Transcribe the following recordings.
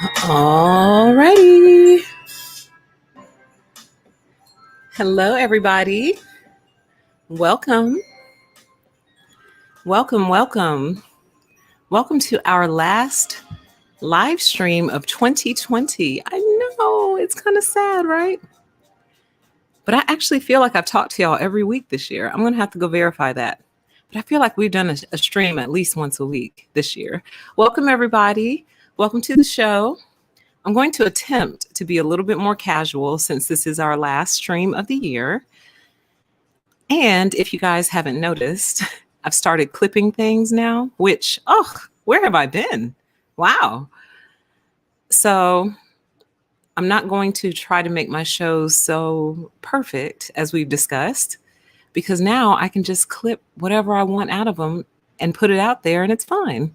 Alrighty. Hello, everybody. Welcome. Welcome, welcome. Welcome to our last live stream of 2020. I know it's kind of sad, right? But I actually feel like I've talked to y'all every week this year. I'm going to have to go verify that. But I feel like we've done a stream at least once a week this year. Welcome, everybody. Welcome to the show. I'm going to attempt to be a little bit more casual since this is our last stream of the year. And if you guys haven't noticed, I've started clipping things now, which, where have I been? Wow. So I'm not going to try to make my shows so perfect as we've discussed, because now I can just clip whatever I want out of them and put it out there and it's fine.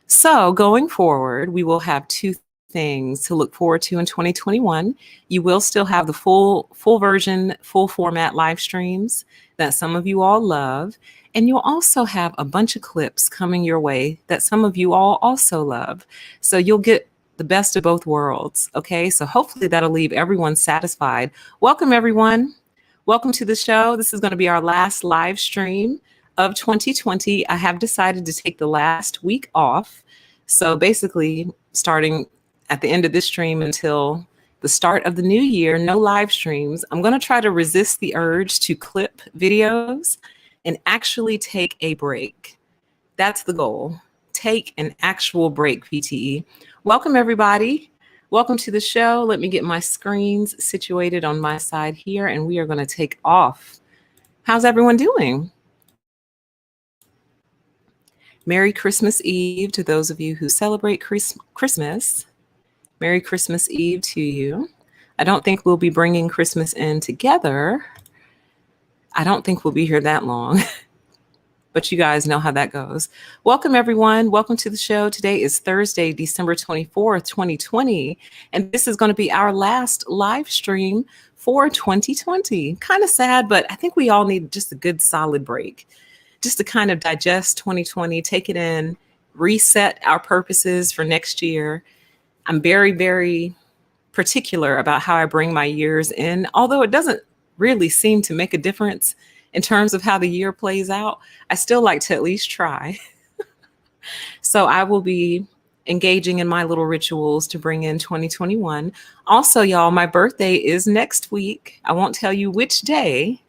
So going forward, we will have two things to look forward to in 2021. You will still have the full version, full format live streams that some of you all love. And you'll also have a bunch of clips coming your way that some of you all also love. So you'll get the best of both worlds. Okay. So hopefully that'll leave everyone satisfied. Welcome, everyone. Welcome to the show. This is going to be our last live stream of 2020. I have decided to take the last week off. So basically, starting at the end of this stream until the start of the new year, no live streams. I'm going to try to resist the urge to clip videos and actually take a break. That's the goal. Take an actual break, PTE. Welcome, everybody. Welcome to the show. Let me get my screens situated on my side here, and we are going to take off. How's everyone doing? Merry Christmas Eve to those of you who celebrate Christmas. Merry Christmas Eve to you. I don't think we'll be bringing Christmas in together. I don't think we'll be here that long, but you guys know how that goes. Welcome, everyone. Welcome to the show. Today is Thursday, December 24th, 2020, and this is going to be our last live stream for 2020. Kind of sad, but I think we all need just a good solid break, just to kind of digest 2020, take it in, reset our purposes for next year. I'm very, very particular about how I bring my years in, although it doesn't really seem to make a difference in terms of how the year plays out. I still like to at least try. So I will be engaging in my little rituals to bring in 2021. Also, y'all, my birthday is next week. I won't tell you which day,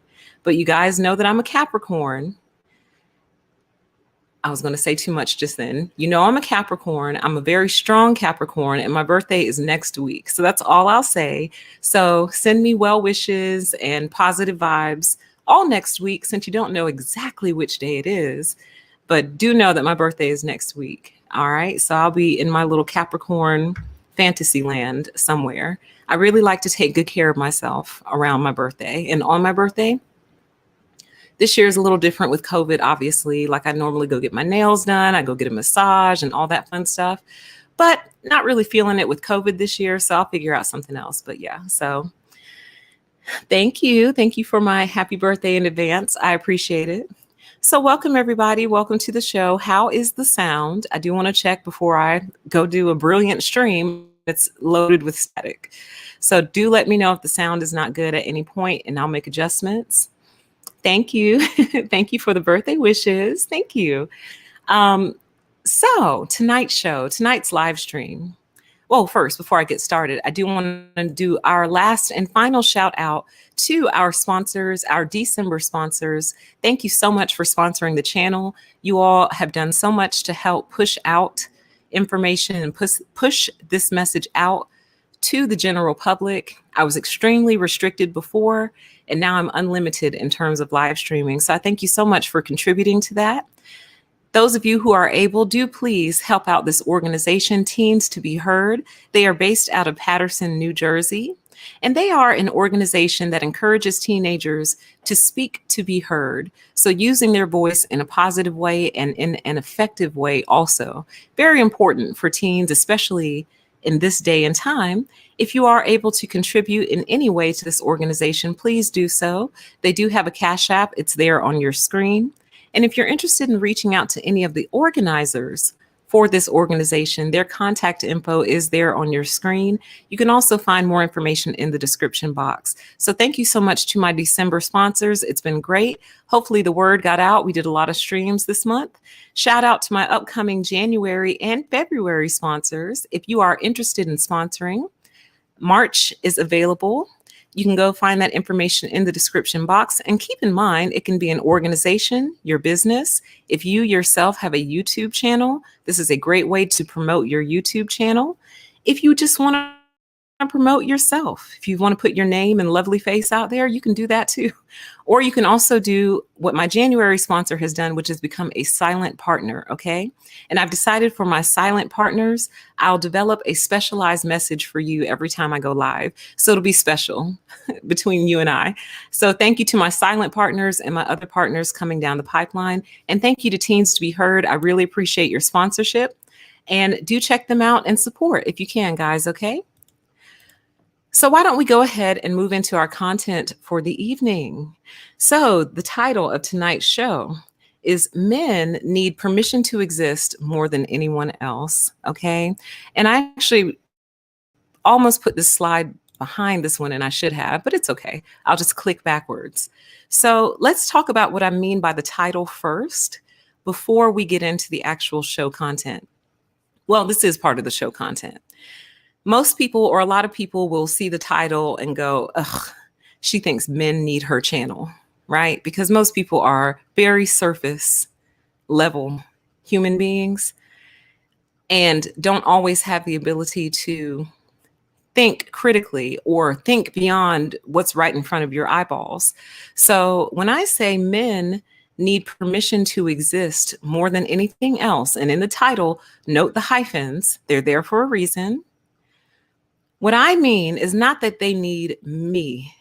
but you guys know that I'm a Capricorn. I was going to say too much just then. You know, I'm a Capricorn. I'm a very strong Capricorn, and my birthday is next week. So that's all I'll say. So send me well wishes and positive vibes all next week, since you don't know exactly which day it is. But do know that my birthday is next week. All right. So I'll be in my little Capricorn fantasy land somewhere. I really like to take good care of myself around my birthday and on my birthday. This year is a little different with COVID, obviously. Like I normally go get my nails done, I go get a massage and all that fun stuff, but not really feeling it with COVID this year. So I'll figure out something else. But yeah, so thank you. Thank you for my happy birthday in advance. I appreciate it. So welcome, everybody. Welcome to the show. How is the sound? I do want to check before I go do a brilliant stream that's loaded with static. So do let me know if the sound is not good at any point, and I'll make adjustments. Thank you. Thank you for the birthday wishes. Thank you. So tonight's live stream. Well, first, before I get started, I do want to do our last and final shout out to our sponsors, our December sponsors. Thank you so much for sponsoring the channel. You all have done so much to help push out information and push this message out to the general public. I was extremely restricted before, and now I'm unlimited in terms of live streaming. So I thank you so much for contributing to that. Those of you who are able, do please help out this organization, Teens to Be Heard. They are based out of Paterson, New Jersey, and they are an organization that encourages teenagers to speak to be heard. So using their voice in a positive way and in an effective way also. Very important for teens, especially in this day and time. If you are able to contribute in any way to this organization, please do so. They do have a Cash App. It's there on your screen. And if you're interested in reaching out to any of the organizers for this organization. Their contact info is there on your screen. You can also find more information in the description box. So thank you so much to my December sponsors. It's been great. Hopefully the word got out. We did a lot of streams this month. Shout out to my upcoming January and February sponsors. If you are interested in sponsoring, March is available. You can go find that information in the description box. And keep in mind, it can be an organization, your business. If you yourself have a YouTube channel, this is a great way to promote your YouTube channel. If you just want to promote yourself, if you want to put your name and lovely face out there, you can do that too. Or you can also do what my January sponsor has done, which is become a silent partner, okay? And I've decided for my silent partners, I'll develop a specialized message for you every time I go live. So it'll be special between you and I. So thank you to my silent partners and my other partners coming down the pipeline. And thank you to Teens to Be Heard. I really appreciate your sponsorship. And do check them out and support if you can, guys, okay? So why don't we go ahead and move into our content for the evening? So the title of tonight's show is Men Need Permission to Exist More Than Anyone Else, okay? And I actually almost put this slide behind this one, and I should have, but it's okay. I'll just click backwards. So let's talk about what I mean by the title first before we get into the actual show content. Well, this is part of the show content. Most people, or a lot of people, will see the title and go, ugh, she thinks men need her channel, right? Because most people are very surface level human beings and don't always have the ability to think critically or think beyond what's right in front of your eyeballs. So when I say men need permission to exist more than anything else, and in the title, note the hyphens, they're there for a reason. What I mean is not that they need me.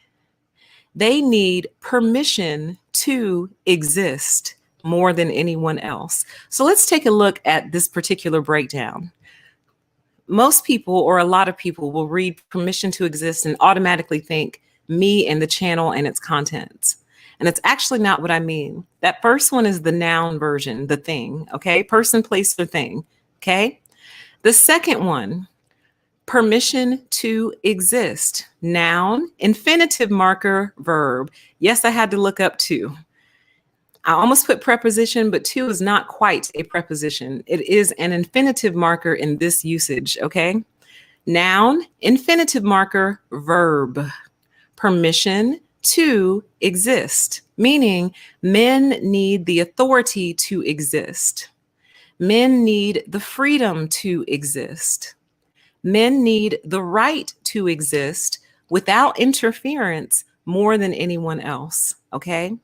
They need permission to exist more than anyone else. So let's take a look at this particular breakdown. Most people, or a lot of people, will read permission to exist and automatically think me and the channel and its contents. And it's actually not what I mean. That first one is the noun version, the thing, okay? Person, place, or thing, okay? The second one, permission to exist, noun, infinitive marker, verb. Yes, I had to look up to. I almost put preposition, but to is not quite a preposition. It is an infinitive marker in this usage, okay? Noun, infinitive marker, verb. Permission to exist, meaning men need the authority to exist. Men need the freedom to exist. Men need the right to exist without interference more than anyone else, okay?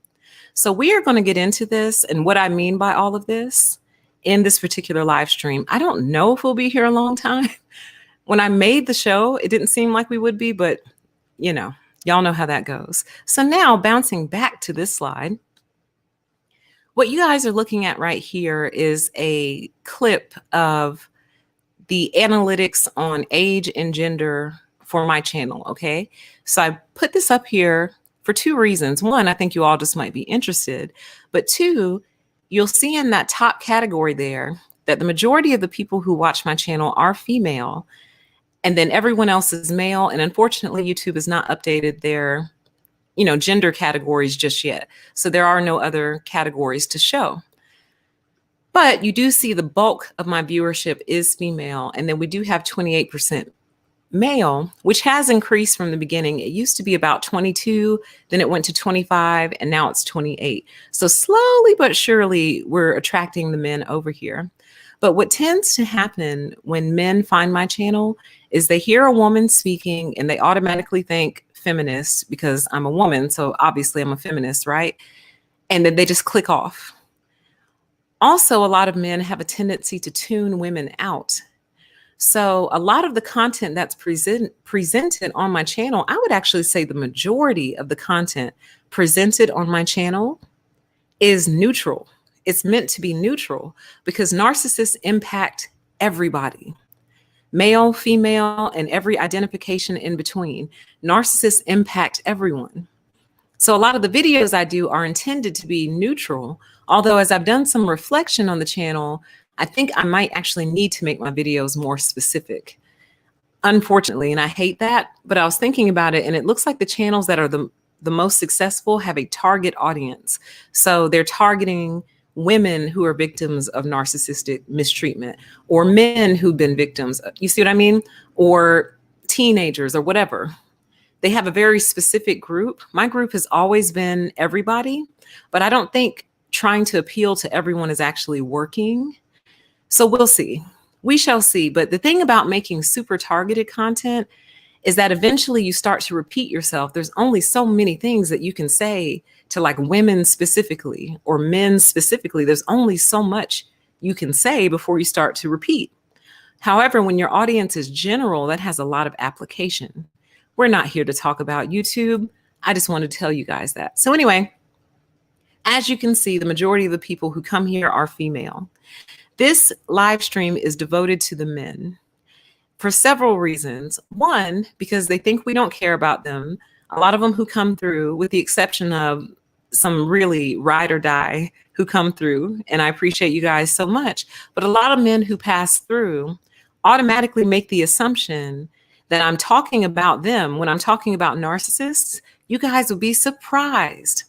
So we are going to get into this and what I mean by all of this in this particular live stream. I don't know if we'll be here a long time. When I made the show, it didn't seem like we would be, but you know, y'all know how that goes. So now bouncing back to this slide, what you guys are looking at right here is a clip of the analytics on age and gender for my channel, okay? So I put this up here for two reasons. One, I think you all just might be interested, but two, you'll see in that top category there that the majority of the people who watch my channel are female, and then everyone else is male. And unfortunately, YouTube has not updated their, gender categories just yet. So there are no other categories to show. But you do see the bulk of my viewership is female. And then we do have 28% male, which has increased from the beginning. It used to be about 22, then it went to 25, and now it's 28. So slowly but surely, we're attracting the men over here. But what tends to happen when men find my channel is they hear a woman speaking and they automatically think feminist because I'm a woman. So obviously I'm a feminist, right? And then they just click off. Also, a lot of men have a tendency to tune women out. So a lot of the content that's presented on my channel, I would actually say the majority of the content presented on my channel is neutral. It's meant to be neutral because narcissists impact everybody, male, female, and every identification in between. Narcissists impact everyone. So a lot of the videos I do are intended to be neutral. Although as I've done some reflection on the channel, I think I might actually need to make my videos more specific, unfortunately, and I hate that, but I was thinking about it, and it looks like the channels that are the most successful have a target audience. So they're targeting women who are victims of narcissistic mistreatment, or men who've been victims, you see what I mean? Or teenagers or whatever. They have a very specific group. My group has always been everybody, but I don't think trying to appeal to everyone is actually working. So we'll see. We shall see. But the thing about making super targeted content is that eventually you start to repeat yourself. There's only so many things that you can say to like women specifically or men specifically. There's only so much you can say before you start to repeat. However, when your audience is general, that has a lot of application. We're not here to talk about YouTube. I just want to tell you guys that. So anyway, as you can see, the majority of the people who come here are female. This live stream is devoted to the men for several reasons. One, because they think we don't care about them. A lot of them who come through, with the exception of some really ride or die who come through, and I appreciate you guys so much, but a lot of men who pass through automatically make the assumption that I'm talking about them. When I'm talking about narcissists, you guys will be surprised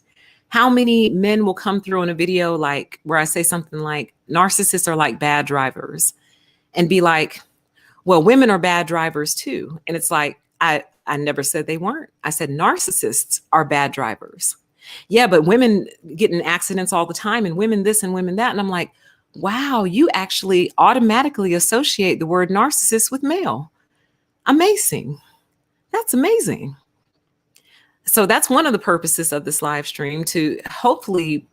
how many men will come through in a video like where I say something like narcissists are like bad drivers, and be like, well, women are bad drivers too. And it's like, I never said they weren't. I said narcissists are bad drivers. Yeah, but women get in accidents all the time, and women this and women that. And I'm like, wow, you actually automatically associate the word narcissist with male. Amazing. That's amazing. So that's one of the purposes of this live stream, to hopefully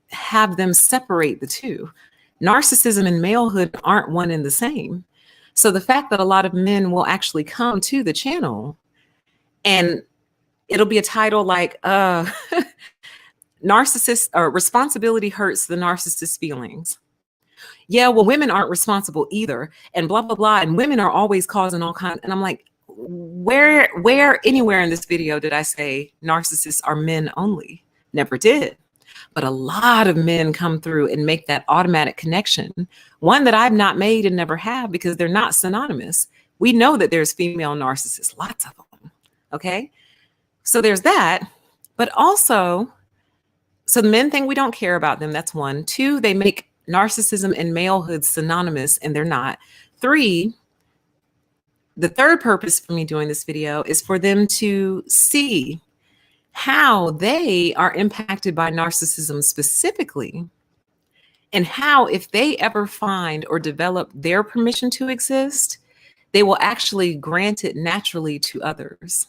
have them separate the two. Narcissism and malehood aren't one and the same. So the fact that a lot of men will actually come to the channel and it'll be a title like narcissist or responsibility hurts the narcissist's feelings. Yeah, well, women aren't responsible either, and blah, blah, blah. And women are always causing all kinds. And I'm like, where anywhere in this video did I say narcissists are men only? Never did. But a lot of men come through and make that automatic connection, one that I've not made and never have, because they're not synonymous. We know that there's female narcissists, lots of them. Okay. So there's that. But also, so the men think we don't care about them. That's one. Two, they make narcissism and malehood synonymous, and they're not. Three, the third purpose for me doing this video is for them to see how they are impacted by narcissism specifically, and how if they ever find or develop their permission to exist, they will actually grant it naturally to others.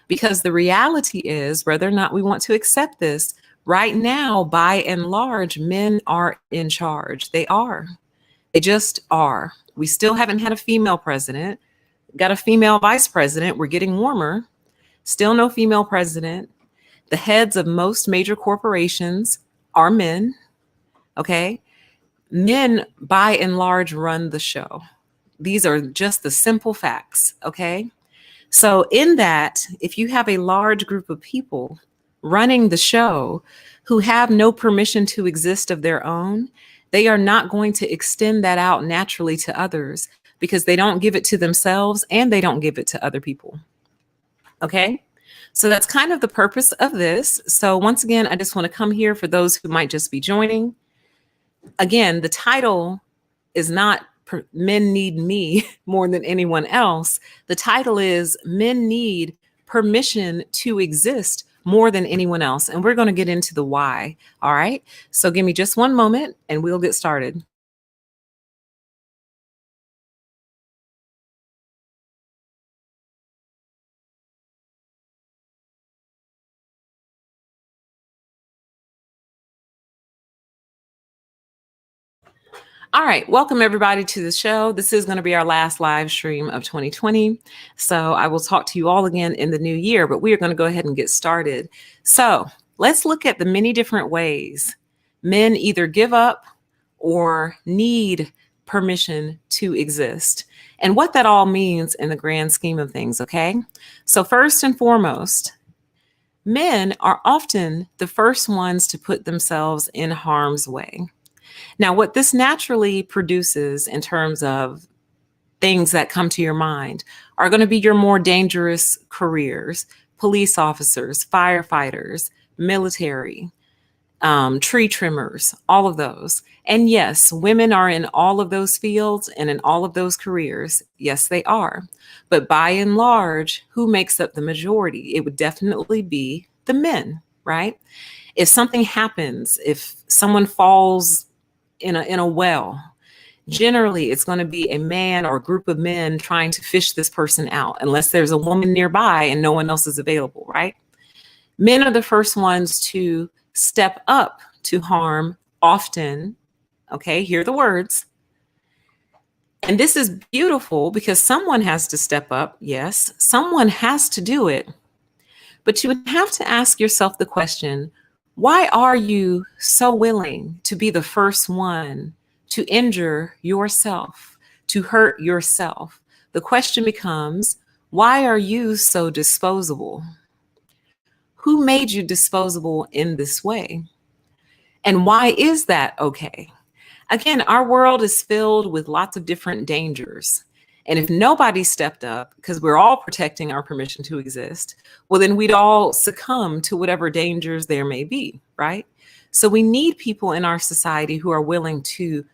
Because the reality is, whether or not we want to accept this, right now, by and large, men are in charge. They are. They just are. We still haven't had a female president. Got a female vice president. We're getting warmer. Still no female president. The heads of most major corporations are men. Okay. Men, by and large, run the show. These are just the simple facts. Okay. So in that, if you have a large group of people running the show who have no permission to exist of their own, they are not going to extend that out naturally to others, because they don't give it to themselves and they don't give it to other people. Okay. So that's kind of the purpose of this. So once again, I just want to come here for those who might just be joining. Again, the title is not Men Need Me More Than Anyone Else. The title is Men Need Permission to Exist More Than Anyone Else. And we're going to get into the why. All right. So give me just one moment and we'll get started. All right, welcome everybody to the show. This is going to be our last live stream of 2020. So I will talk to you all again in the new year, but we are going to go ahead and get started. So let's look at the many different ways men either give up or need permission to exist, and what that all means in the grand scheme of things, okay? So first and foremost, men are often the first ones to put themselves in harm's way. Now, what this naturally produces in terms of things that come to your mind are going to be your more dangerous careers: police officers, firefighters, military, tree trimmers, all of those. And yes, women are in all of those fields and in all of those careers. Yes, they are. But by and large, who makes up the majority? It would definitely be the men, right? If something happens, if someone falls in a well, generally it's going to be a man or a group of men trying to fish this person out, unless there's a woman nearby and no one else is available, right? Men are the first ones to step up to harm often. Okay, hear the words. And this is beautiful because someone has to step up. Yes, someone has to do it. But you would have to ask yourself the question, why are you so willing to be the first one to injure yourself, to hurt yourself? The question becomes, why are you so disposable? Who made you disposable in this way? And why is that okay? Again, our world is filled with lots of different dangers. And if nobody stepped up, because we're all protecting our permission to exist, well, then we'd all succumb to whatever dangers there may be, right? So we need people in our society who are willing to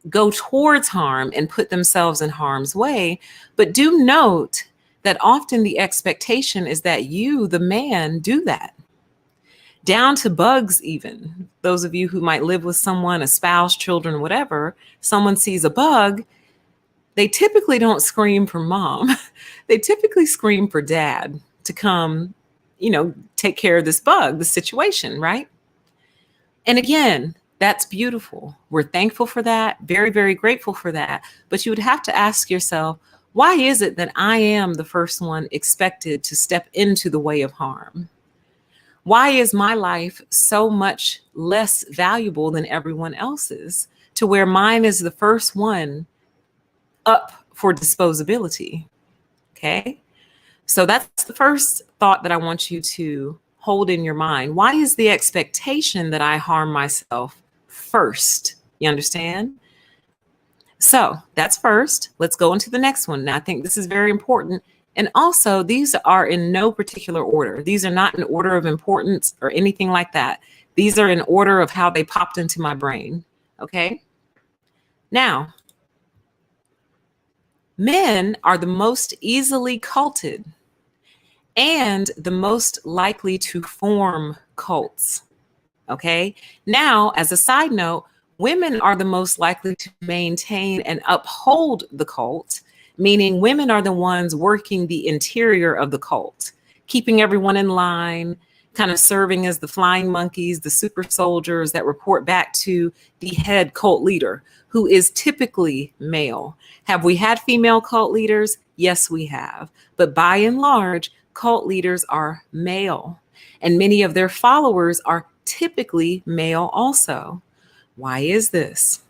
go towards harm and put themselves in harm's way. But do note that often the expectation is that you, the man, do that. Down to bugs, even. Those of you who might live with someone, a spouse, children, whatever, someone sees a bug, they typically don't scream for mom. They typically scream for dad to come, take care of this bug, the situation, right? And again, that's beautiful. We're thankful for that, very, very grateful for that. But you would have to ask yourself, why is it that I am the first one expected to step into the way of harm? Why is my life so much less valuable than everyone else's, to where mine is the first one up for disposability? Okay. So that's the first thought that I want you to hold in your mind. Why is the expectation that I harm myself first? You understand? So that's first. Let's go into the next one. Now, I think this is very important. And also, these are in no particular order. These are not in order of importance or anything like that. These are in order of how they popped into my brain. Okay. Now, men are the most easily culted and the most likely to form cults. Okay. Now, as a side note, women are the most likely to maintain and uphold the cult, meaning women are the ones working the interior of the cult, keeping everyone in line, kind of serving as the flying monkeys, the super soldiers that report back to the head cult leader, who is typically male. Have we had female cult leaders? Yes, we have. But by and large, cult leaders are male, and many of their followers are typically male also. Why is this?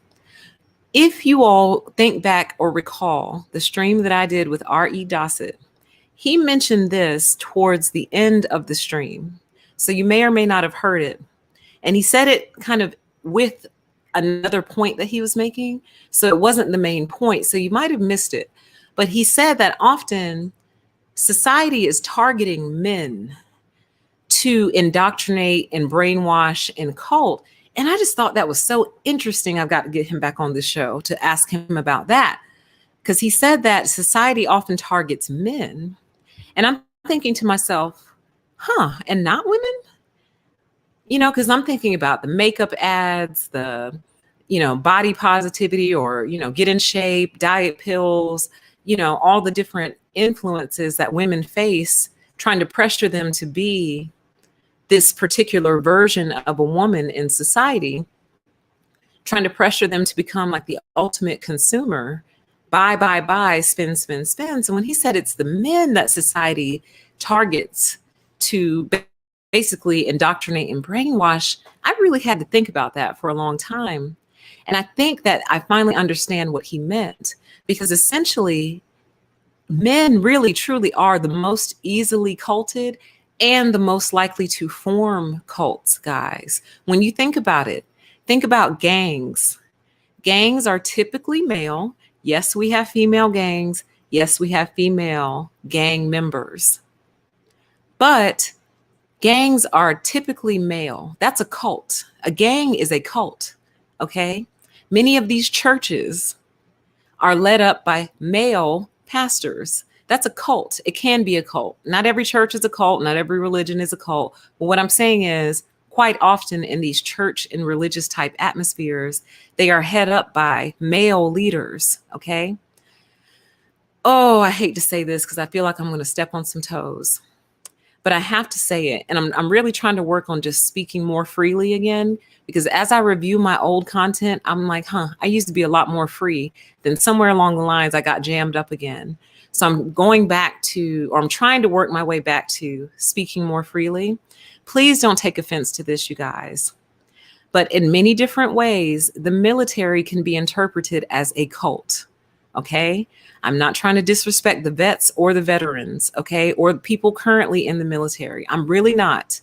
If you all think back or recall the stream that I did with R.E. Dossett, he mentioned this towards the end of the stream. So you may or may not have heard it. And he said it kind of with another point that he was making. So it wasn't the main point. So you might have missed it. But he said that often society is targeting men to indoctrinate and brainwash and cult. And I just thought that was so interesting. I've got to get him back on the show to ask him about that, because he said that society often targets men. And I'm thinking to myself, and not women? Because I'm thinking about the makeup ads, the, body positivity, or, get in shape, diet pills, all the different influences that women face, trying to pressure them to be this particular version of a woman in society, trying to pressure them to become like the ultimate consumer, buy, spend, spend, spend. So when he said it's the men that society targets to basically indoctrinate and brainwash, I really had to think about that for a long time. And I think that I finally understand what he meant, because essentially men really truly are the most easily culted and the most likely to form cults, guys. When you think about it, think about gangs. Gangs are typically male. Yes, we have female gangs. Yes, we have female gang members. But gangs are typically male. That's a cult. A gang is a cult. Okay. Many of these churches are led up by male pastors. That's a cult. It can be a cult. Not every church is a cult. Not every religion is a cult. But what I'm saying is, quite often in these church and religious type atmospheres, they are head up by male leaders. Okay. Oh, I hate to say this because I feel like I'm going to step on some toes, but I have to say it. And I'm really trying to work on just speaking more freely again, because as I review my old content, I'm like, I used to be a lot more free. Then somewhere along the lines, I got jammed up again. So I'm going back to, or I'm trying to work my way back to speaking more freely. Please don't take offense to this, you guys. But in many different ways, the military can be interpreted as a cult. Okay. I'm not trying to disrespect the vets or the veterans, okay, or the people currently in the military. I'm really not.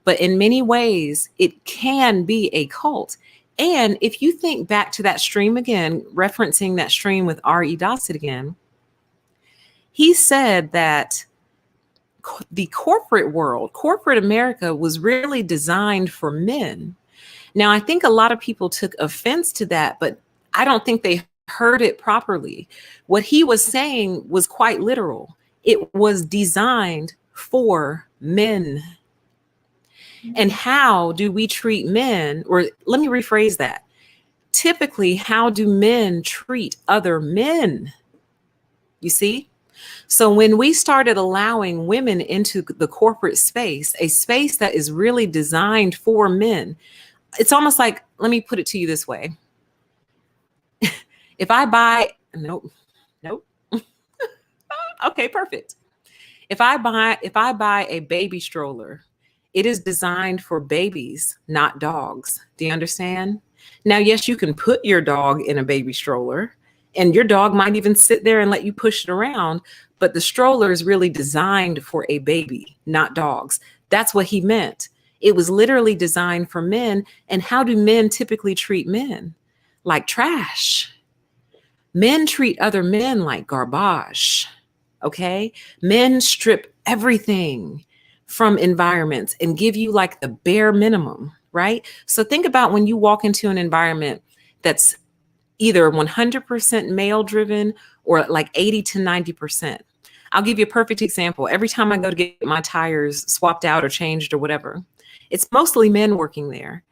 But in many ways, it can be a cult. And if you think back to that stream again, referencing that stream with R.E. Dossett again, he said that the corporate world, corporate America, was really designed for men. Now, I think a lot of people took offense to that, but I don't think they heard it properly. What he was saying was quite literal. It was designed for men. And how do we treat men? Or let me rephrase that. Typically, how do men treat other men? You see? So when we started allowing women into the corporate space, a space that is really designed for men, it's almost like, let me put it to you this way. If I buy, nope. Okay, perfect. If I buy a baby stroller, it is designed for babies, not dogs. Do you understand? Now, yes, you can put your dog in a baby stroller, and your dog might even sit there and let you push it around, but the stroller is really designed for a baby, not dogs. That's what he meant. It was literally designed for men. And how do men typically treat men? Like trash. Men treat other men like garbage. Okay. Men strip everything from environments and give you like the bare minimum, right? So think about when you walk into an environment that's either 100% male driven or like 80 to 90%. I'll give you a perfect example. Every time I go to get my tires swapped out or changed or whatever, it's mostly men working there.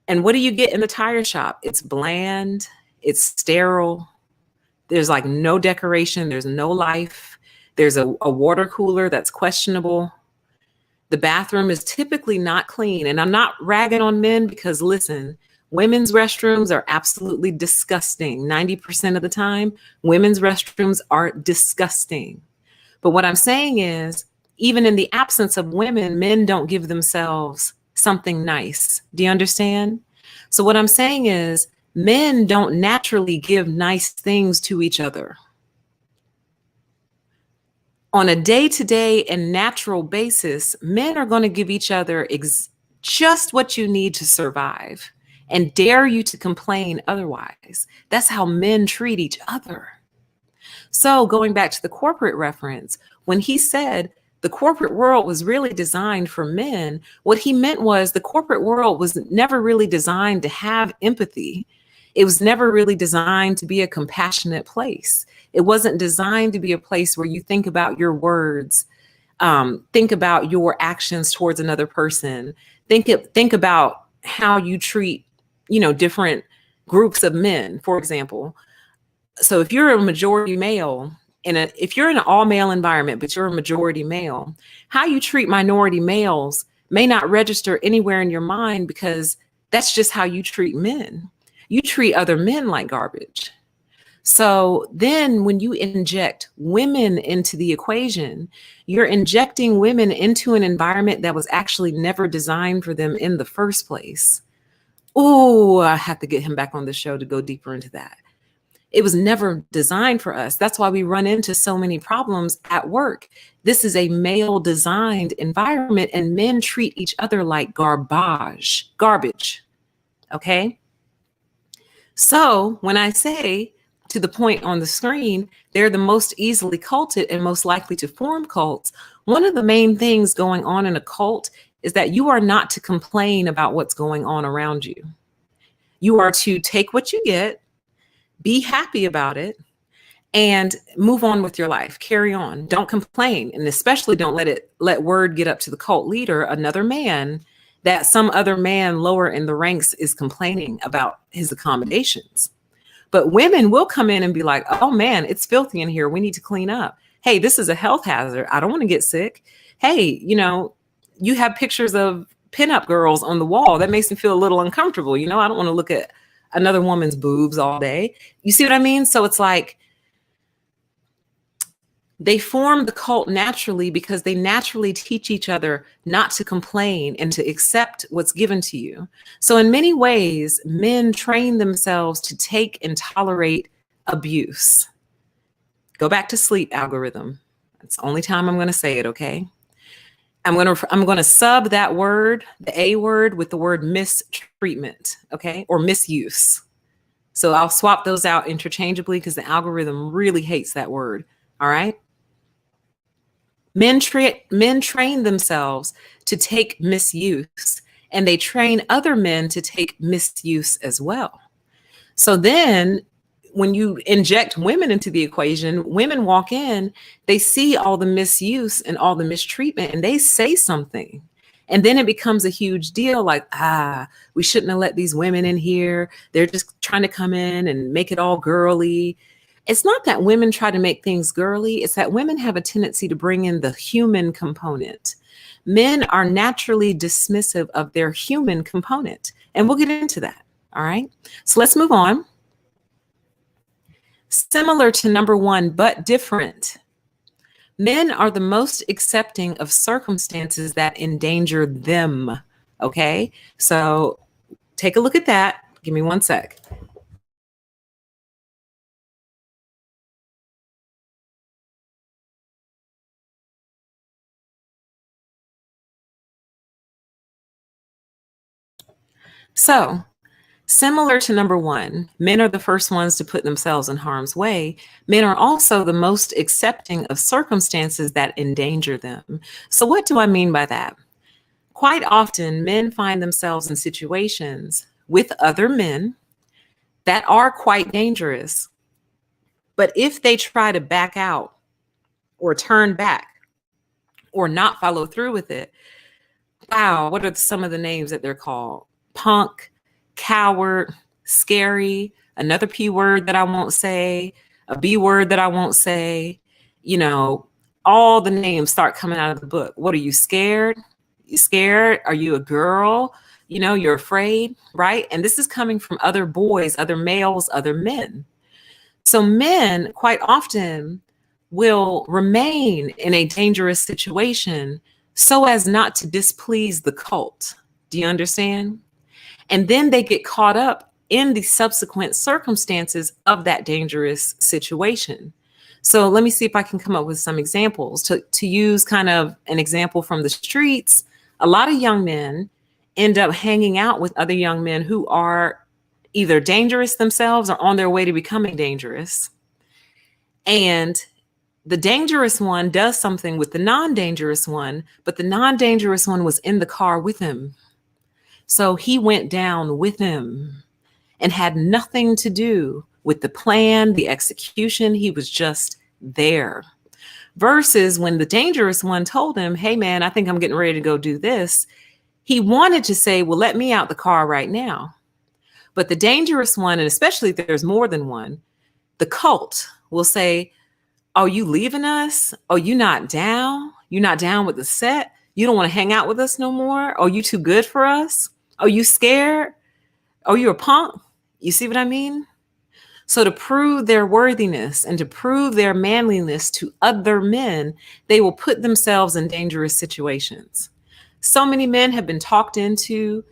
And what do you get in the tire shop? It's bland, it's sterile. There's like no decoration. There's no life. There's a water cooler that's questionable. The bathroom is typically not clean. And I'm not ragging on men because listen, women's restrooms are absolutely disgusting. 90% of the time, women's restrooms are disgusting. But what I'm saying is, even in the absence of women, men don't give themselves something nice. Do you understand? So what I'm saying is, men don't naturally give nice things to each other. On a day-to-day and natural basis, men are going to give each other just what you need to survive and dare you to complain otherwise. That's how men treat each other. So going back to the corporate reference, when he said the corporate world was really designed for men, what he meant was the corporate world was never really designed to have empathy. It was never really designed to be a compassionate place. It wasn't designed to be a place where you think about your words, think about your actions towards another person, think about how you treat, different groups of men, for example. So if you're a majority male, if you're in an all-male environment, but you're a majority male, how you treat minority males may not register anywhere in your mind because that's just how you treat men. You treat other men like garbage. So then when you inject women into the equation, you're injecting women into an environment that was actually never designed for them in the first place. Oh, I have to get him back on the show to go deeper into that. It was never designed for us. That's why we run into so many problems at work. This is a male designed environment and men treat each other like garbage. Okay. So when I say, to the point on the screen, they're the most easily culted and most likely to form cults, one of the main things going on in a cult is that you are not to complain about what's going on around you. You are to take what you get, be happy about it, and move on with your life. Carry on. Don't complain. And especially don't let word get up to the cult leader, another man, that some other man lower in the ranks is complaining about his accommodations. But women will come in and be like, oh man, it's filthy in here. We need to clean up. Hey, this is a health hazard. I don't want to get sick. Hey, you have pictures of pinup girls on the wall. That makes me feel a little uncomfortable. I don't want to look at another woman's boobs all day. You see what I mean? So it's like they form the cult naturally because they naturally teach each other not to complain and to accept what's given to you. So in many ways, men train themselves to take and tolerate abuse. Go back to sleep, algorithm. That's the only time I'm going to say it, okay? I'm going to sub that word, the A word, with the word mistreatment, okay? Or misuse. So I'll swap those out interchangeably because the algorithm really hates that word, all right? Men train themselves to take misuse, and they train other men to take misuse as well. So then when you inject women into the equation, women walk in, they see all the misuse and all the mistreatment, and they say something. And then it becomes a huge deal, like, we shouldn't have let these women in here. They're just trying to come in and make it all girly. It's not that women try to make things girly. It's that women have a tendency to bring in the human component. Men are naturally dismissive of their human component. And we'll get into that. All right. So let's move on. Similar to number one, but different. Men are the most accepting of circumstances that endanger them. Okay. So take a look at that. Give me one sec. So, similar to number one, men are the first ones to put themselves in harm's way. Men are also the most accepting of circumstances that endanger them. So, what do I mean by that? Quite often, men find themselves in situations with other men that are quite dangerous. But if they try to back out or turn back or not follow through with it, wow, what are some of the names that they're called? Punk, coward, scary, another P word that I won't say, a B word that I won't say, all the names start coming out of the book. What are you, scared? You scared? Are you a girl? You're afraid, right? And this is coming from other boys, other males, other men. So men quite often will remain in a dangerous situation so as not to displease the cult. Do you understand? And then they get caught up in the subsequent circumstances of that dangerous situation. So let me see if I can come up with some examples. To use kind of an example from the streets, a lot of young men end up hanging out with other young men who are either dangerous themselves or on their way to becoming dangerous. And the dangerous one does something with the non-dangerous one, but the non-dangerous one was in the car with him. So he went down with him and had nothing to do with the plan, the execution. He was just there. Versus when the dangerous one told him, hey man, I think I'm getting ready to go do this. He wanted to say, well, let me out the car right now. But the dangerous one, and especially if there's more than one, the cult will say, oh, you leaving us? Oh, you not down? You not down with the set? You don't want to hang out with us no more? Oh, you too good for us? Oh, you scared? Oh, you a punk? You see what I mean? So to prove their worthiness and to prove their manliness to other men, they will put themselves in dangerous situations. So many men have been talked into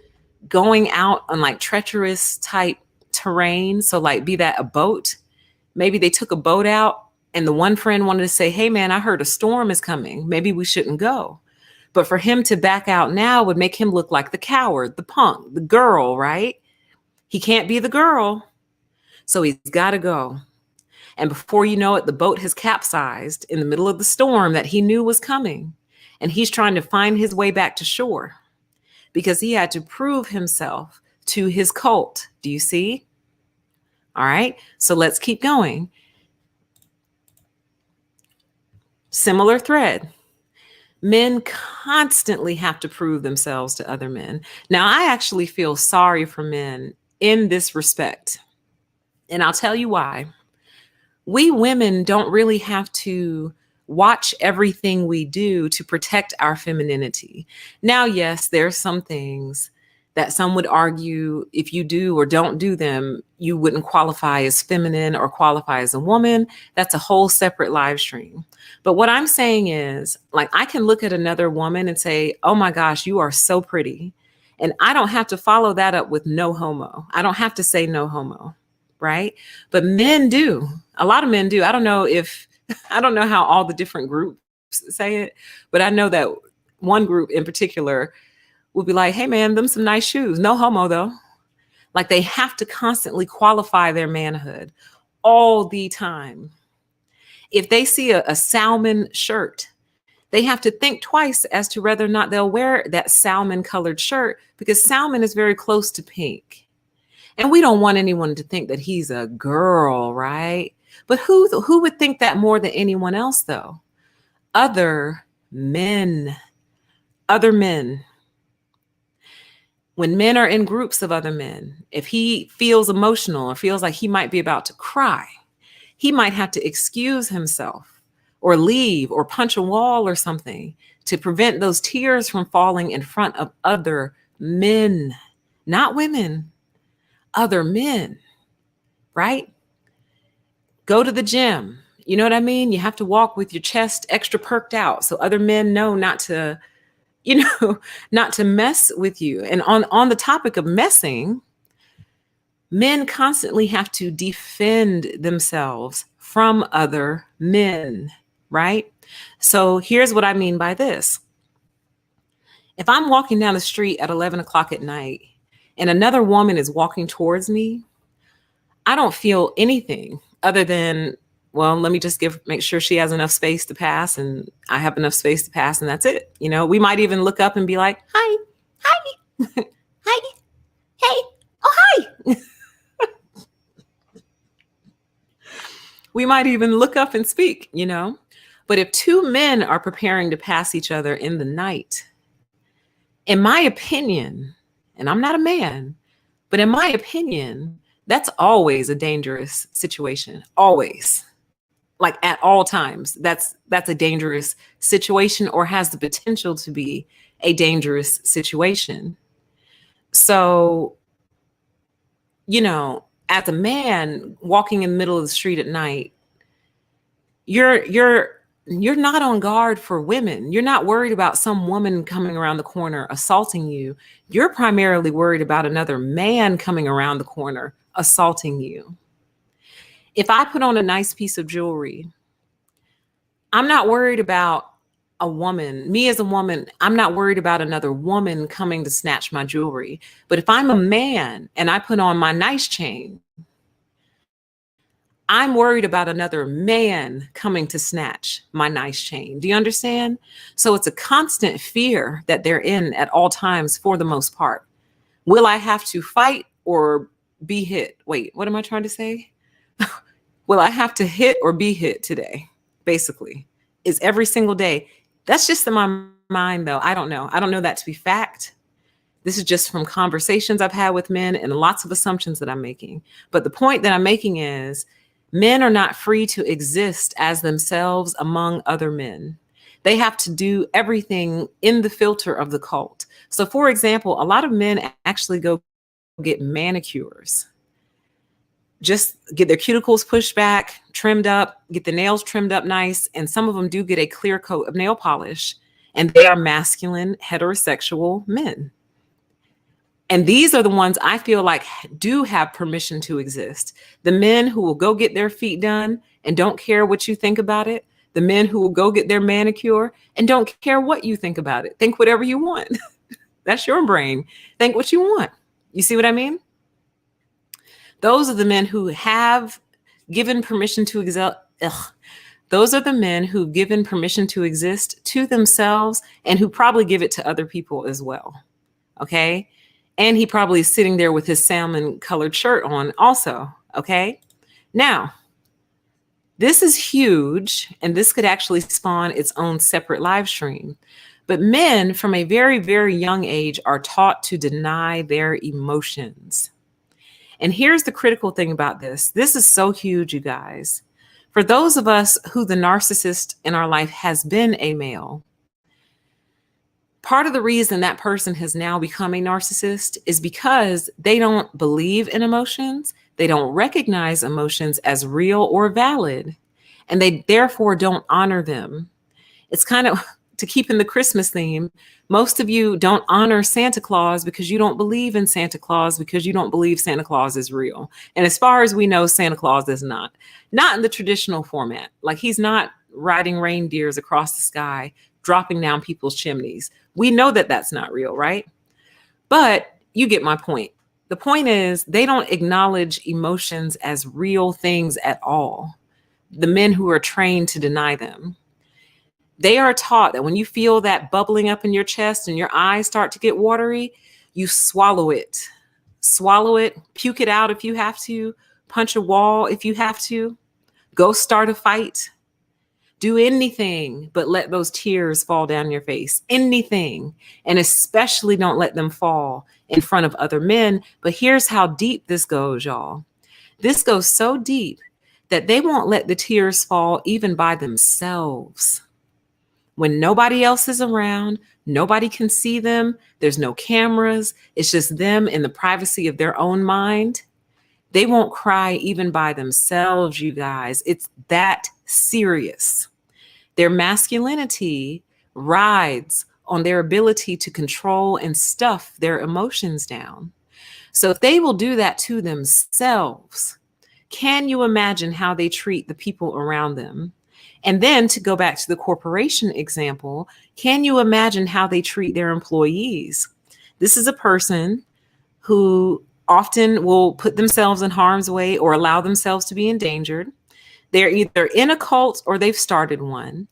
going out on like treacherous type terrain. So like be that a boat. Maybe they took a boat out and the one friend wanted to say, hey man, I heard a storm is coming. Maybe we shouldn't go. But for him to back out now would make him look like the coward, the punk, the girl, right? He can't be the girl. So he's got to go. And before you know it, the boat has capsized in the middle of the storm that he knew was coming. And he's trying to find his way back to shore because he had to prove himself to his cult. Do you see? All right. So let's keep going. Similar thread. Men constantly have to prove themselves to other men. Now, I actually feel sorry for men in this respect. And I'll tell you why. We women don't really have to watch everything we do to protect our femininity. Now, yes, there are some things that some would argue if you do or don't do them, you wouldn't qualify as feminine or qualify as a woman. That's a whole separate live stream. But what I'm saying is, like, I can look at another woman and say, oh my gosh, you are so pretty. And I don't have to follow that up with no homo. I don't have to say no homo, right? But men do. A lot of men do. I don't know how all the different groups say it, but I know that one group in particular will be like, hey man, them some nice shoes. No homo though. Like they have to constantly qualify their manhood all the time. If they see a salmon shirt, they have to think twice as to whether or not they'll wear that salmon colored shirt because salmon is very close to pink. And we don't want anyone to think that he's a girl, right? But who would think that more than anyone else though? Other men. When men are in groups of other men, if he feels emotional or feels like he might be about to cry, he might have to excuse himself or leave or punch a wall or something to prevent those tears from falling in front of other men, not women, other men, right? Go to the gym. You know what I mean? You have to walk with your chest extra perked out so other men know not to mess with you. And on the topic of messing, men constantly have to defend themselves from other men, right? So here's what I mean by this. If I'm walking down the street at 11 o'clock at night and another woman is walking towards me, I don't feel anything other than, well, let me just make sure she has enough space to pass and I have enough space to pass and that's it. You know, we might even look up and be like, hi, hi, hey, oh, hi. We might even look up and speak, you know, but if two men are preparing to pass each other in the night, in my opinion, and I'm not a man, but in my opinion, that's always a dangerous situation, always. Like at all times, that's a dangerous situation or has the potential to be a dangerous situation. So, you know, as a man walking in the middle of the street at night, you're not on guard for women. You're not worried about some woman coming around the corner assaulting you. You're primarily worried about another man coming around the corner assaulting you. If I put on a nice piece of jewelry, I'm not worried about a woman. Me as a woman, I'm not worried about another woman coming to snatch my jewelry. But if I'm a man and I put on my nice chain, I'm worried about another man coming to snatch my nice chain. Do you understand? So it's a constant fear that they're in at all times for the most part. Will I have to fight or be hit? Wait, what am I trying to say? Will I have to hit or be hit today? Basically, is every single day. That's just in my mind, though. I don't know. I don't know that to be fact. This is just from conversations I've had with men and lots of assumptions that I'm making. But the point that I'm making is men are not free to exist as themselves among other men. They have to do everything in the filter of the cult. So, for example, a lot of men actually go get manicures. Just get their cuticles pushed back, trimmed up, get the nails trimmed up nice. And some of them do get a clear coat of nail polish. And they are masculine, heterosexual men. And these are the ones I feel like do have permission to exist. The men who will go get their feet done and don't care what you think about it. The men who will go get their manicure and don't care what you think about it. Think whatever you want. That's your brain. Think what you want. You see what I mean? Those are the men who have given permission to exist. Those are the men who've given permission to exist to themselves and who probably give it to other people as well. Okay. And he probably is sitting there with his salmon colored shirt on also. Okay. Now, this is huge, and this could actually spawn its own separate live stream. But men from a very, very young age are taught to deny their emotions. And here's the critical thing about this. This is so huge, you guys. For those of us who the narcissist in our life has been a male, part of the reason that person has now become a narcissist is because they don't believe in emotions. They don't recognize emotions as real or valid, and they therefore don't honor them. It's kind of, to keep in the Christmas theme, most of you don't honor Santa Claus because you don't believe in Santa Claus, because you don't believe Santa Claus is real. And as far as we know, Santa Claus is not in the traditional format. Like, he's not riding reindeers across the sky, dropping down people's chimneys. We know that that's not real, right? But you get my point. The point is, they don't acknowledge emotions as real things at all. The men who are trained to deny them. They are taught that when you feel that bubbling up in your chest and your eyes start to get watery, you swallow it. Swallow it, puke it out if you have to, punch a wall if you have to, go start a fight. Do anything but let those tears fall down your face. Anything. And especially don't let them fall in front of other men. But here's how deep this goes, y'all. This goes so deep that they won't let the tears fall even by themselves. When nobody else is around, nobody can see them, there's no cameras, it's just them in the privacy of their own mind. They won't cry even by themselves, you guys. It's that serious. Their masculinity rides on their ability to control and stuff their emotions down. So if they will do that to themselves, can you imagine how they treat the people around them? And then, to go back to the corporation example, can you imagine how they treat their employees? This is a person who often will put themselves in harm's way or allow themselves to be endangered. They're either in a cult or they've started one.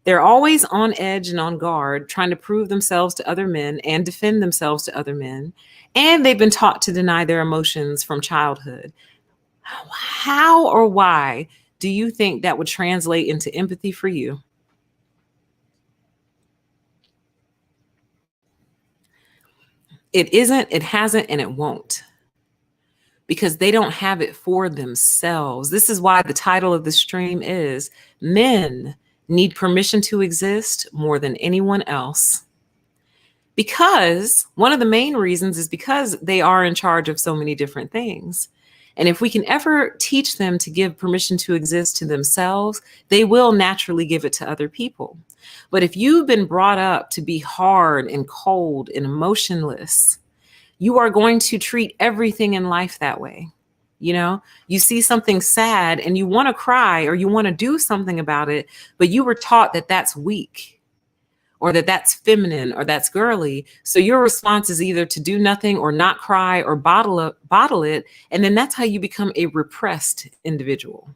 They're always on edge and on guard, trying to prove themselves to other men and defend themselves to other men. And they've been taught to deny their emotions from childhood. How or why do you think that would translate into empathy for you? It isn't, it hasn't, and it won't. Because they don't have it for themselves. This is why the title of the stream is Men Need Permission to Exist More Than Anyone Else. Because one of the main reasons is because they are in charge of so many different things. And if we can ever teach them to give permission to exist to themselves, they will naturally give it to other people. But if you've been brought up to be hard and cold and emotionless, you are going to treat everything in life that way. You know, you see something sad and you want to cry or you want to do something about it, but you were taught that that's weak, or that that's feminine, or that's girly. So your response is either to do nothing or not cry or bottle it. And then that's how you become a repressed individual.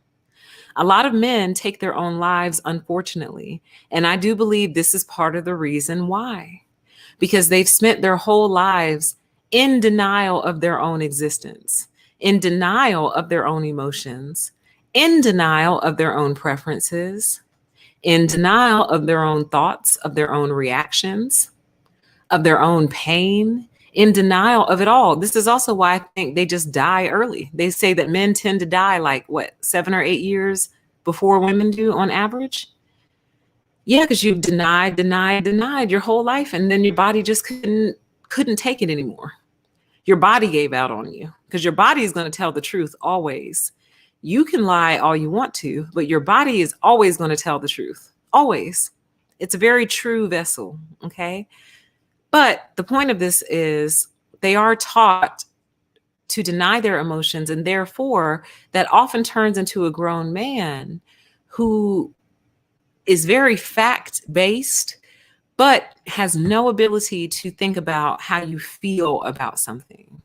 A lot of men take their own lives, unfortunately. And I do believe this is part of the reason why, because they've spent their whole lives in denial of their own existence, in denial of their own emotions, in denial of their own preferences, in denial of their own thoughts, of their own reactions, of their own pain, in denial of it all. This is also why I think they just die early. They say that men tend to die like, 7 or 8 years before women do on average? Yeah, because you've denied your whole life, and then your body just couldn't take it anymore. Your body gave out on you, because your body is going to tell the truth always. You can lie all you want to, but your body is always going to tell the truth. Always. It's a very true vessel. Okay. But the point of this is they are taught to deny their emotions. And therefore that often turns into a grown man who is very fact-based, but has no ability to think about how you feel about something.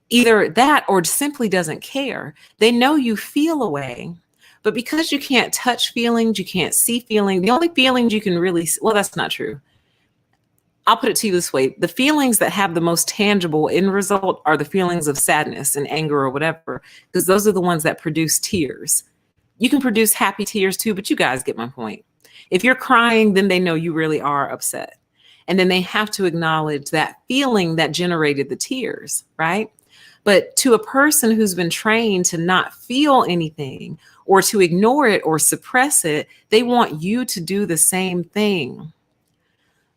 Either that or simply doesn't care. They know you feel a way, but because you can't touch feelings, you can't see feelings, the only feelings you can really, well, that's not true. I'll put it to you this way. The feelings that have the most tangible end result are the feelings of sadness and anger or whatever, because those are the ones that produce tears. You can produce happy tears too, but you guys get my point. If you're crying, then they know you really are upset. And then they have to acknowledge that feeling that generated the tears, right? But to a person who's been trained to not feel anything or to ignore it or suppress it, they want you to do the same thing.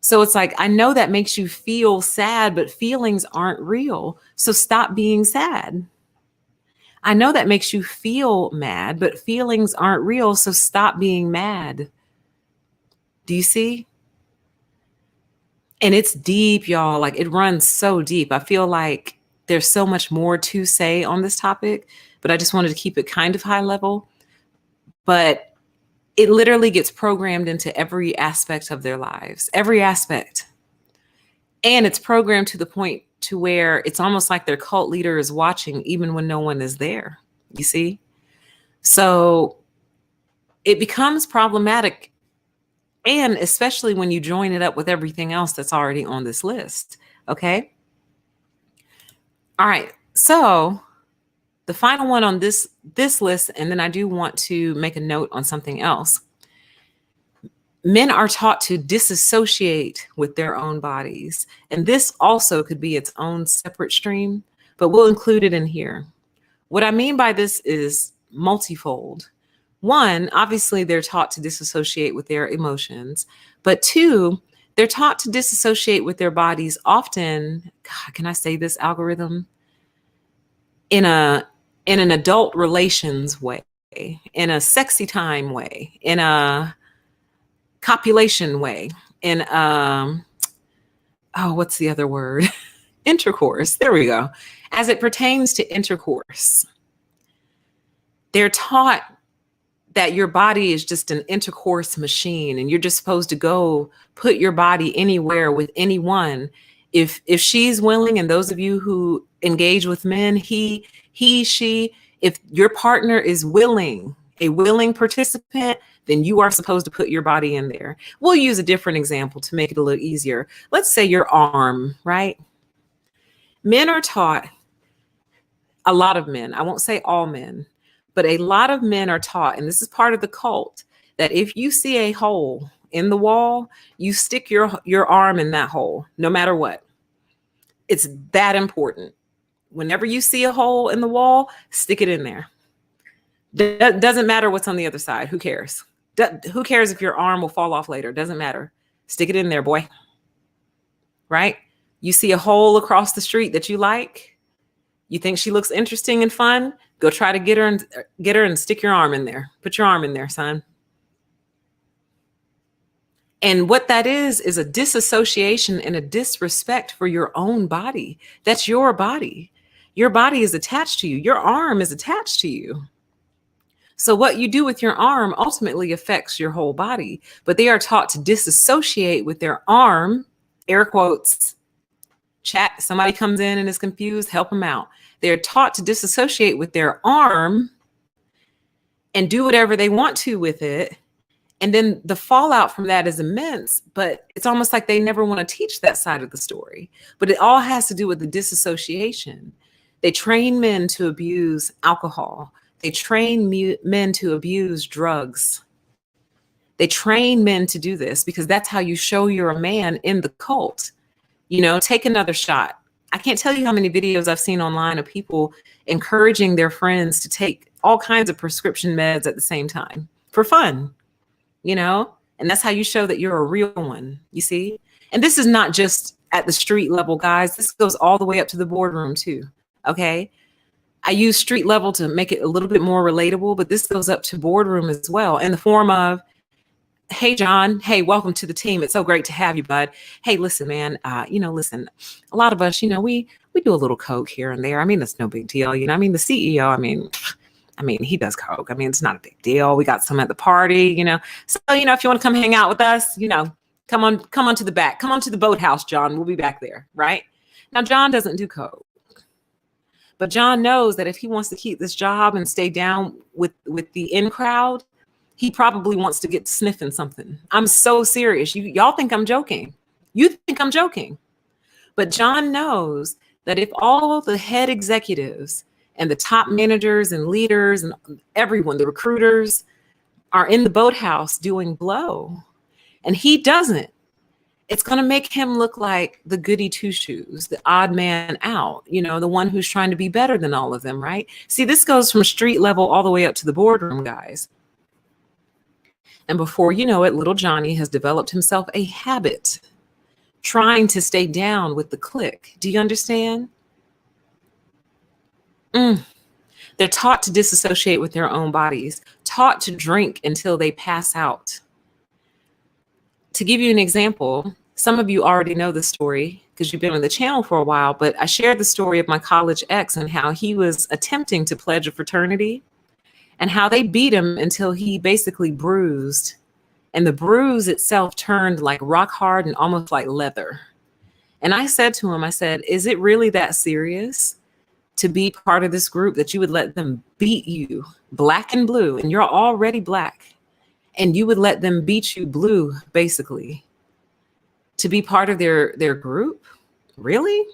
So it's like, I know that makes you feel sad, but feelings aren't real. So stop being sad. I know that makes you feel mad, but feelings aren't real. So stop being mad. Do you see? And it's deep, y'all. Like, it runs so deep. I feel like there's so much more to say on this topic, but I just wanted to keep it kind of high level. But it literally gets programmed into every aspect of their lives, every aspect. And it's programmed to the point to where it's almost like their cult leader is watching even when no one is there. You see? So it becomes problematic. And especially when you join it up with everything else that's already on this list. Okay. All right. So the final one on this list, and then I do want to make a note on something else. Men are taught to disassociate with their own bodies. And this also could be its own separate stream, but we'll include it in here. What I mean by this is multifold. One, obviously, they're taught to disassociate with their emotions. But two, they're taught to disassociate with their bodies often. God, can I say this, algorithm? In an adult relations way, in a sexy time way, in a copulation way, in what's the other word? Intercourse. There we go. As it pertains to intercourse, they're taught that your body is just an intercourse machine and you're just supposed to go put your body anywhere with anyone. If she's willing, and those of you who engage with men, he, she, if your partner is willing, a willing participant, then you are supposed to put your body in there. We'll use a different example to make it a little easier. Let's say your arm, right? Men are taught, a lot of men, I won't say all men, but a lot of men are taught, and this is part of the cult, that if you see a hole in the wall, you stick your arm in that hole, no matter what. It's that important. Whenever you see a hole in the wall, stick it in there. Doesn't matter what's on the other side. Who cares? Who cares if your arm will fall off later? Doesn't matter. Stick it in there, boy. Right? You see a hole across the street that you like. You think she looks interesting and fun. Go try to get her and stick your arm in there. Put your arm in there, son. And what that is a disassociation and a disrespect for your own body. That's your body. Your body is attached to you. Your arm is attached to you. So what you do with your arm ultimately affects your whole body. But they are taught to disassociate with their arm, air quotes. Chat, somebody comes in and is confused, help them out. They're taught to disassociate with their arm and do whatever they want to with it. And then the fallout from that is immense, but it's almost like they never want to teach that side of the story. But it all has to do with the disassociation. They train men to abuse alcohol. They train men to abuse drugs. They train men to do this because that's how you show you're a man in the cult. You know, take another shot. I can't tell you how many videos I've seen online of people encouraging their friends to take all kinds of prescription meds at the same time for fun, you know, and that's how you show that you're a real one, you see? And this is not just at the street level, guys. This goes all the way up to the boardroom too, okay? I use street level to make it a little bit more relatable, but this goes up to boardroom as well in the form of, hey, John, hey, welcome to the team. It's so great to have you, bud. Hey, listen, man, listen, a lot of us, we do a little coke here and there. I mean, that's no big deal. The CEO, I mean, he does coke. I mean, it's not a big deal. We got some at the party, So, if you want to come hang out with us, come on to the back. Come on to the boathouse, John. We'll be back there, right? Now, John doesn't do coke. But John knows that if he wants to keep this job and stay down with the in crowd, he probably wants to get sniffing something. I'm so serious. Y'all think I'm joking. You think I'm joking. But John knows that if all the head executives and the top managers and leaders and everyone, the recruiters, are in the boathouse doing blow, and he doesn't, it's going to make him look like the goody two shoes, the odd man out, the one who's trying to be better than all of them, right? See, this goes from street level all the way up to the boardroom, guys. And before you know it, little Johnny has developed himself a habit trying to stay down with the clique. Do you understand? They're taught to disassociate with their own bodies, taught to drink until they pass out. To give you an example, some of you already know the story because you've been on the channel for a while, but I shared the story of my college ex and how he was attempting to pledge a fraternity and how they beat him until he basically bruised. And the bruise itself turned like rock hard and almost like leather. And I said to him, is it really that serious to be part of this group that you would let them beat you black and blue, and you're already black, and you would let them beat you blue, basically, to be part of their group? Really?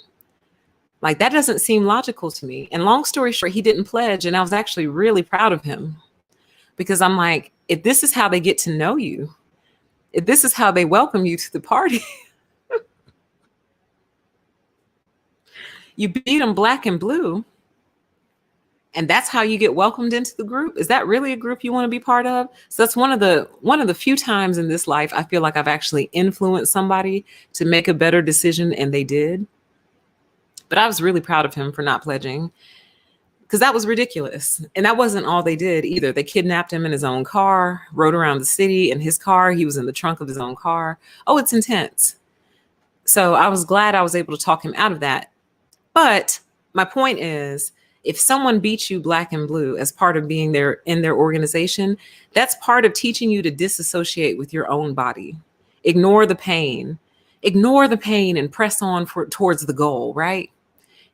Like, that doesn't seem logical to me. And long story short, he didn't pledge. And I was actually really proud of him because I'm like, if this is how they get to know you, if this is how they welcome you to the party, you beat them black and blue, and that's how you get welcomed into the group. Is that really a group you want to be part of? So that's one of the few times in this life I feel like I've actually influenced somebody to make a better decision, and they did. But I was really proud of him for not pledging, because that was ridiculous. And that wasn't all they did either. They kidnapped him in his own car, rode around the city in his car. He was in the trunk of his own car. Oh, it's intense. So I was glad I was able to talk him out of that. But my point is, if someone beats you black and blue as part of being there in their organization, that's part of teaching you to disassociate with your own body. Ignore the pain. Ignore the pain and press on towards the goal, right?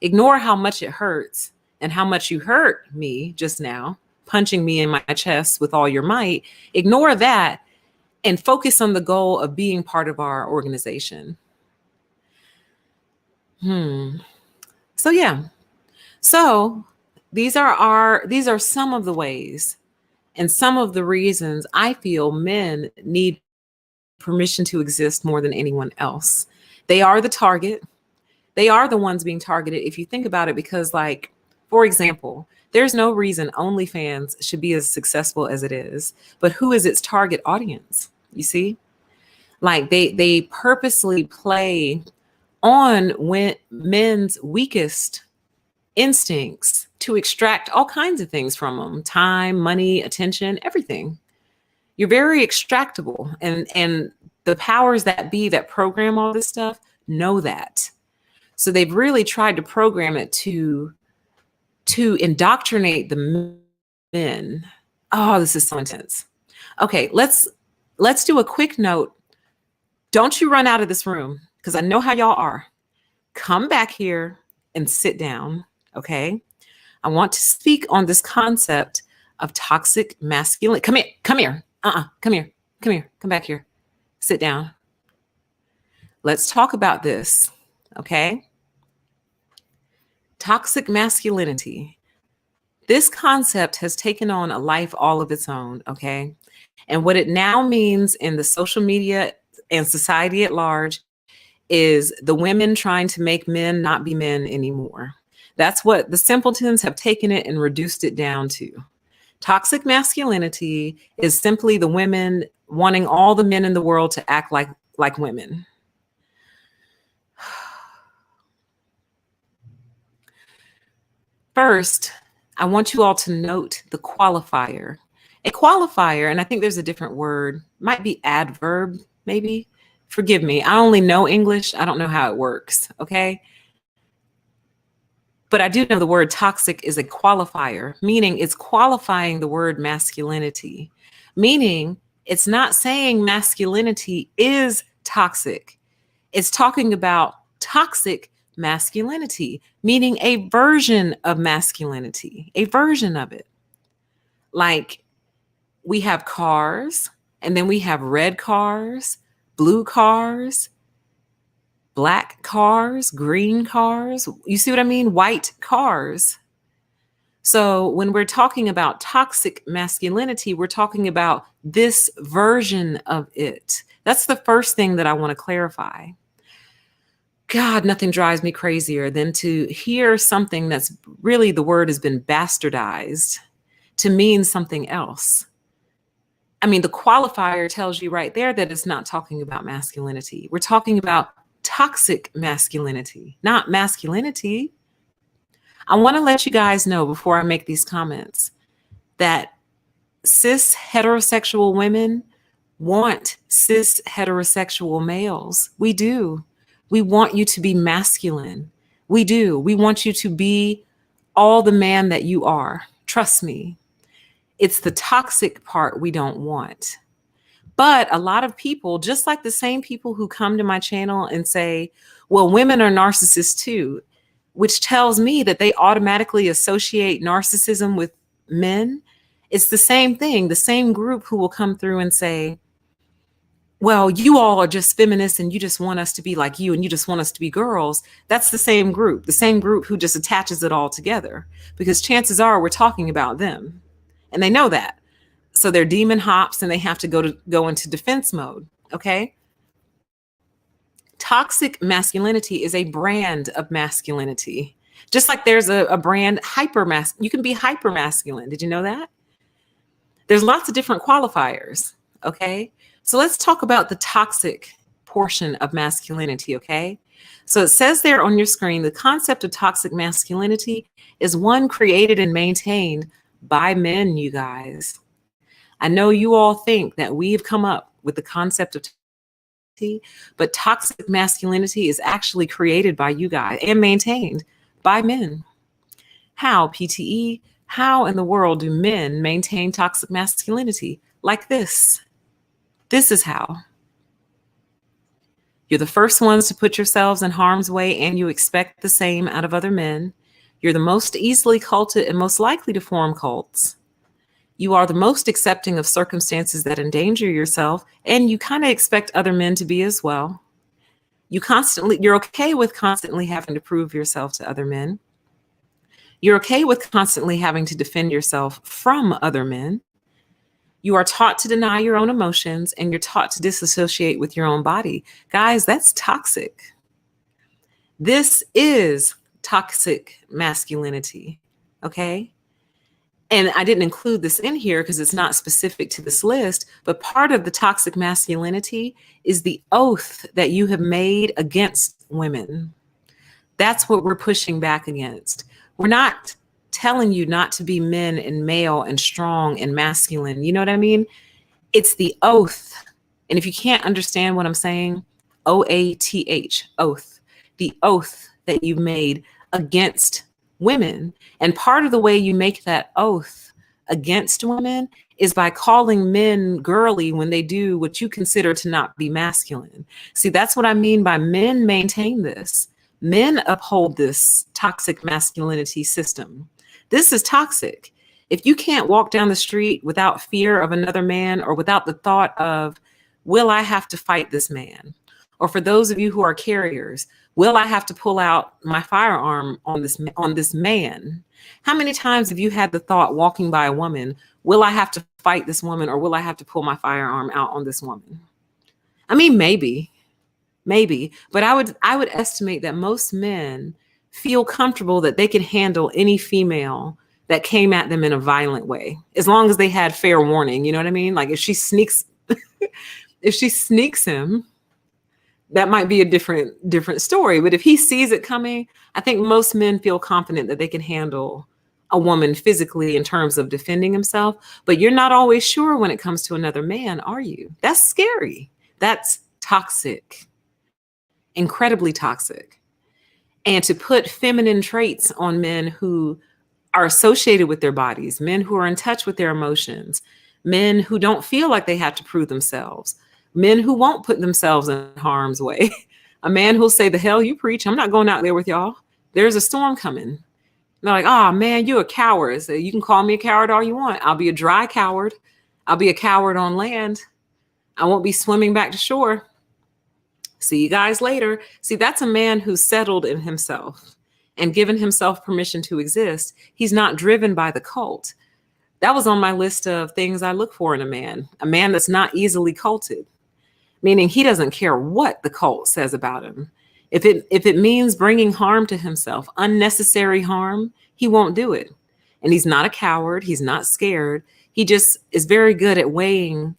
Ignore how much it hurts and how much you hurt me just now, punching me in my chest with all your might. Ignore that and focus on the goal of being part of our organization. So yeah. So these are some of the ways and some of the reasons I feel men need permission to exist more than anyone else. They are the target. They are the ones being targeted, if you think about it, because, like, for example, there's no reason OnlyFans should be as successful as it is, but who is its target audience? You see, like they purposely play on men's weakest instincts to extract all kinds of things from them: time, money, attention, everything. You're very extractable, and the powers that be that program all this stuff know that. So they've really tried to program it to indoctrinate the men. Oh, this is so intense. Okay, let's do a quick note. Don't you run out of this room, because I know how y'all are. Come back here and sit down, okay? I want to speak on this concept of toxic masculinity. Come here, come here. Come here, come back here. Sit down. Let's talk about this, okay? Toxic masculinity. This concept has taken on a life all of its own, okay? And what it now means in the social media and society at large is the women trying to make men not be men anymore. That's what the simpletons have taken it and reduced it down to. Toxic masculinity is simply the women wanting all the men in the world to act like women. First, I want you all to note the qualifier. A qualifier, and I think there's a different word, might be adverb, maybe. Forgive me, I only know English. I don't know how it works, okay? But I do know the word toxic is a qualifier, meaning it's qualifying the word masculinity, meaning it's not saying masculinity is toxic. It's talking about toxic masculinity, meaning a version of masculinity, a version of it. Like we have cars, and then we have red cars, blue cars, black cars, green cars. You see what I mean? White cars. So when we're talking about toxic masculinity, we're talking about this version of it. That's the first thing that I want to clarify. God, nothing drives me crazier than to hear something that's really, the word has been bastardized to mean something else. I mean, the qualifier tells you right there that it's not talking about masculinity. We're talking about toxic masculinity, not masculinity. I want to let you guys know before I make these comments that cis heterosexual women want cis heterosexual males. We do. We want you to be masculine. We do. We want you to be all the man that you are. Trust me. It's the toxic part we don't want. But a lot of people, just like the same people who come to my channel and say, well, women are narcissists too, which tells me that they automatically associate narcissism with men. It's the same thing, the same group who will come through and say, well, you all are just feminists and you just want us to be like you and you just want us to be girls. That's the same group who just attaches it all together, because chances are we're talking about them and they know that. So they're demon hops and they have to go into defense mode. Okay. Toxic masculinity is a brand of masculinity. Just like there's a brand you can be hyper masculine. Did you know that? There's lots of different qualifiers. Okay. So let's talk about the toxic portion of masculinity. Okay. So it says there on your screen, the concept of toxic masculinity is one created and maintained by men, you guys. I know you all think that we've come up with the concept of but toxic masculinity is actually created by you guys and maintained by men. How, PTE? How in the world do men maintain toxic masculinity? Like this. This is how. You're the first ones to put yourselves in harm's way, and you expect the same out of other men. You're the most easily culted and most likely to form cults. You are the most accepting of circumstances that endanger yourself, and you kind of expect other men to be as well. You're okay with constantly having to prove yourself to other men. You're okay with constantly having to defend yourself from other men. You are taught to deny your own emotions, and you're taught to disassociate with your own body. Guys, that's toxic. This is toxic masculinity, okay? And I didn't include this in here because it's not specific to this list, but part of the toxic masculinity is the oath that you have made against women. That's what we're pushing back against. We're not telling you not to be men and male and strong and masculine. You know what I mean? It's the oath. And if you can't understand what I'm saying, OATH, oath, the oath that you've made against women. And part of the way you make that oath against women is by calling men girly when they do what you consider to not be masculine. See, that's what I mean by men maintain this. Men uphold this toxic masculinity system. This is toxic. If you can't walk down the street without fear of another man or without the thought of, will I have to fight this man? Or for those of you who are carriers, will I have to pull out my firearm on this man? How many times have you had the thought walking by a woman, will I have to fight this woman or will I have to pull my firearm out on this woman? I mean, maybe, but I would estimate that most men feel comfortable that they can handle any female that came at them in a violent way, as long as they had fair warning. You know what I mean? Like if she sneaks him, that might be a different story. But if he sees it coming, I think most men feel confident that they can handle a woman physically in terms of defending himself. But you're not always sure when it comes to another man, are you? That's scary. That's toxic, incredibly toxic. And to put feminine traits on men who are associated with their bodies, men who are in touch with their emotions, men who don't feel like they have to prove themselves, men who won't put themselves in harm's way. A man who'll say, the hell you preach, I'm not going out there with y'all. There's a storm coming. And they're like, oh man, you're a coward. So you can call me a coward all you want. I'll be a dry coward. I'll be a coward on land. I won't be swimming back to shore. See you guys later. See, that's a man who's settled in himself and given himself permission to exist. He's not driven by the cult. That was on my list of things I look for in a man that's not easily culted, meaning he doesn't care what the cult says about him. If it means bringing harm to himself, unnecessary harm, he won't do it. And he's not a coward. He's not scared. He just is very good at weighing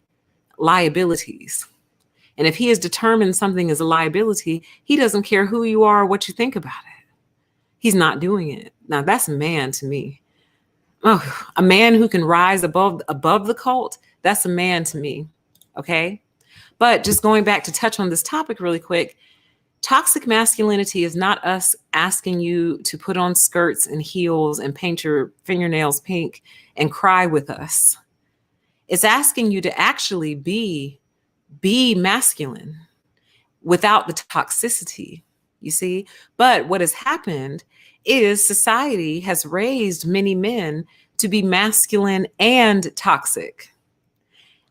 liabilities. And if he has determined something is a liability, he doesn't care who you are or what you think about it. He's not doing it. Now that's a man to me. Oh, a man who can rise above the cult, that's a man to me. Okay. But just going back to touch on this topic really quick, toxic masculinity is not us asking you to put on skirts and heels and paint your fingernails pink and cry with us. It's asking you to actually be masculine without the toxicity, you see? But what has happened is society has raised many men to be masculine and toxic.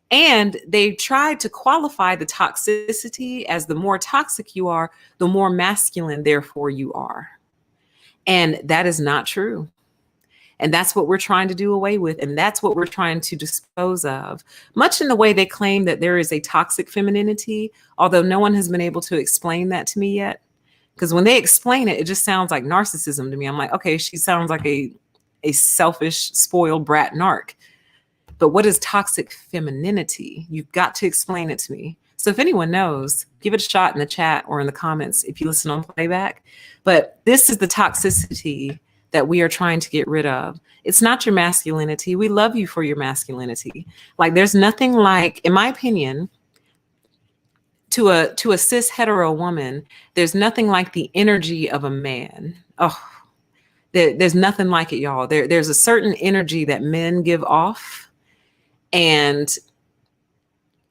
And they tried to qualify the toxicity as the more toxic you are, the more masculine, therefore, you are. And that is not true. And that's what we're trying to do away with. And that's what we're trying to dispose of, much in the way they claim that there is a toxic femininity, although no one has been able to explain that to me yet. Because when they explain it, it just sounds like narcissism to me. I'm like, okay, she sounds like a selfish, spoiled brat narc. But what is toxic femininity? You've got to explain it to me. So if anyone knows, give it a shot in the chat or in the comments if you listen on playback. But this is the toxicity that we are trying to get rid of. It's not your masculinity. We love you for your masculinity. Like there's nothing like, in my opinion, to a cis hetero woman, there's nothing like the energy of a man. Oh, there's nothing like it, y'all. There's a certain energy that men give off. And,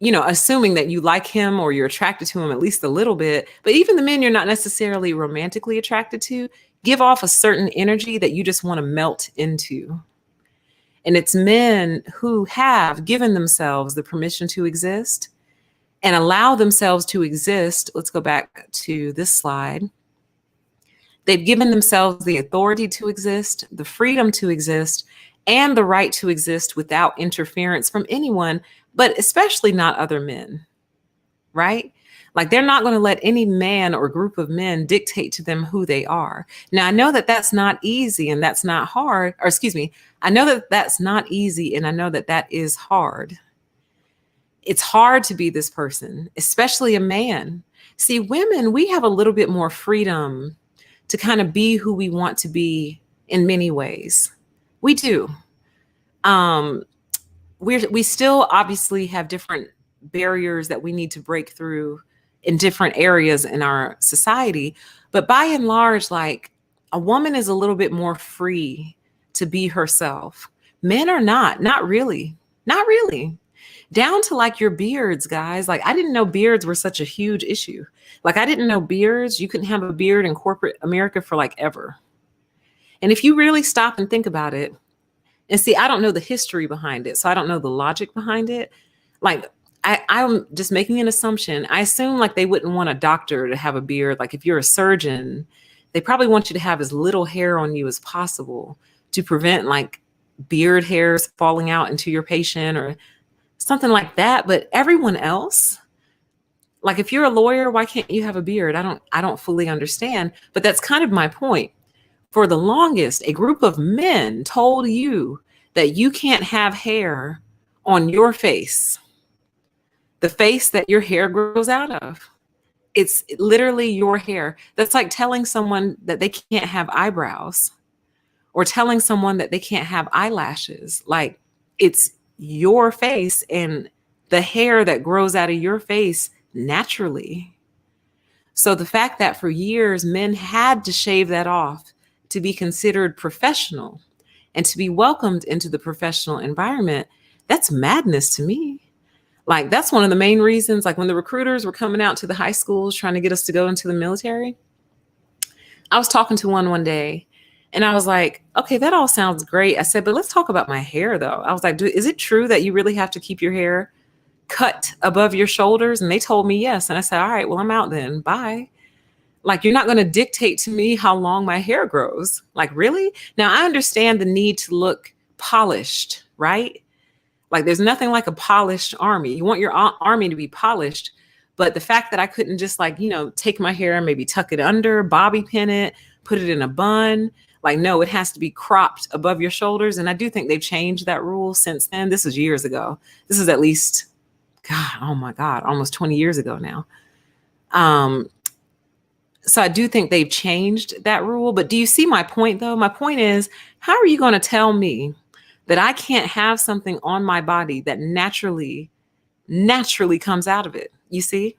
you know, assuming that you like him or you're attracted to him at least a little bit, but even the men you're not necessarily romantically attracted to give off a certain energy that you just want to melt into. And it's men who have given themselves the permission to exist and allow themselves to exist. Let's go back to this slide. They've given themselves the authority to exist, the freedom to exist, and the right to exist without interference from anyone, but especially not other men, right? Like they're not going to let any man or group of men dictate to them who they are. Now, I know that that's not easy and that's not hard, or excuse me, I know that that's not easy and I know that that is hard. It's hard to be this person, especially a man. See, women, we have a little bit more freedom to kind of be who we want to be in many ways. We do. We still obviously have different barriers that we need to break through in different areas in our society. But by and large, like a woman is a little bit more free to be herself. Men are not really. Down to like your beards, guys. Like I didn't know beards were such a huge issue. Like I didn't know beards. You couldn't have a beard in corporate America for like ever. And if you really stop and think about it, and see, I don't know the history behind it, so I don't know the logic behind it. Like I'm just making an assumption. I assume like they wouldn't want a doctor to have a beard. Like if you're a surgeon, they probably want you to have as little hair on you as possible to prevent like beard hairs falling out into your patient or something like that. But everyone else, like if you're a lawyer, why can't you have a beard? I don't fully understand, but that's kind of my point. For the longest, a group of men told you that you can't have hair on your face, the face that your hair grows out of. It's literally your hair. That's like telling someone that they can't have eyebrows or telling someone that they can't have eyelashes. Like it's your face and the hair that grows out of your face naturally. So the fact that for years men had to shave that off to be considered professional and to be welcomed into the professional environment, that's madness to me. Like, that's one of the main reasons, like when the recruiters were coming out to the high schools trying to get us to go into the military, I was talking to one day and I was like, okay, that all sounds great. I said, but let's talk about my hair though. I was like, is it true that you really have to keep your hair cut above your shoulders? And they told me yes. And I said, all right, well, I'm out then. Bye. Like, you're not going to dictate to me how long my hair grows. Like, really? Now, I understand the need to look polished, right? Like, there's nothing like a polished army. You want your army to be polished. But the fact that I couldn't just, like, take my hair and maybe tuck it under, bobby pin it, put it in a bun. Like, no, it has to be cropped above your shoulders. And I do think they've changed that rule since then. This was years ago. This is at least, oh my God, almost 20 years ago now. So I do think they've changed that rule. But do you see my point, though? My point is, how are you going to tell me that I can't have something on my body that naturally comes out of it? You see?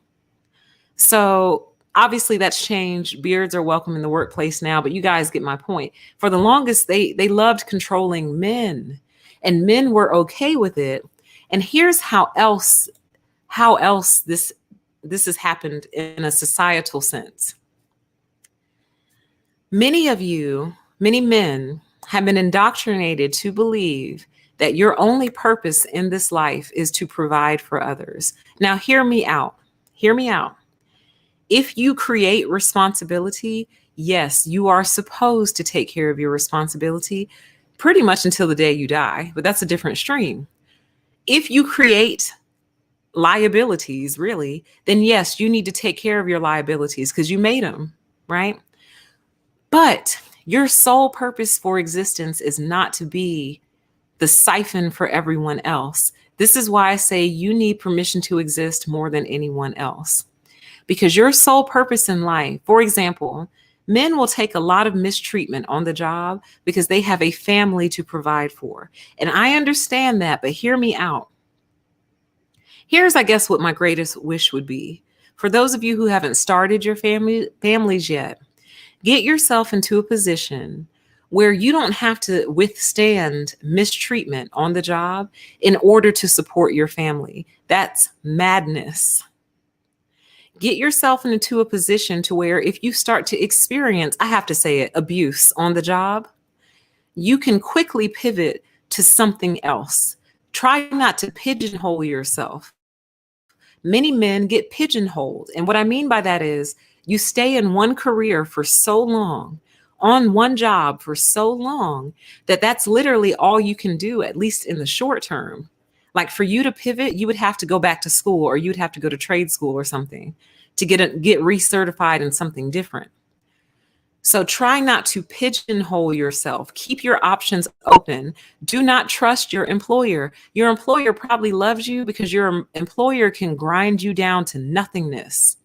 So obviously that's changed. Beards are welcome in the workplace now, but you guys get my point. For the longest, they loved controlling men, and men were okay with it. And here's how else this has happened in a societal sense. Many men have been indoctrinated to believe that your only purpose in this life is to provide for others. Now, hear me out. Hear me out. If you create responsibility, yes, you are supposed to take care of your responsibility pretty much until the day you die, but that's a different stream. If you create liabilities, really, then yes, you need to take care of your liabilities because you made them, right? But your sole purpose for existence is not to be the siphon for everyone else. This is why I say you need permission to exist more than anyone else. Because your sole purpose in life, for example, men will take a lot of mistreatment on the job because they have a family to provide for. And I understand that, but hear me out. Here's, I guess, what my greatest wish would be. For those of you who haven't started your families yet, get yourself into a position where you don't have to withstand mistreatment on the job in order to support your family. That's madness. Get yourself into a position to where if you start to experience, I have to say it, abuse on the job, you can quickly pivot to something else. Try not to pigeonhole yourself. Many men get pigeonholed. And what I mean by that is you stay in one career for so long, on one job for so long, that that's literally all you can do, at least in the short term. Like, for you to pivot, you would have to go back to school, or you'd have to go to trade school or something to get recertified in something different. So try not to pigeonhole yourself. Keep your options open. Do not trust your employer. Your employer probably loves you because your employer can grind you down to nothingness.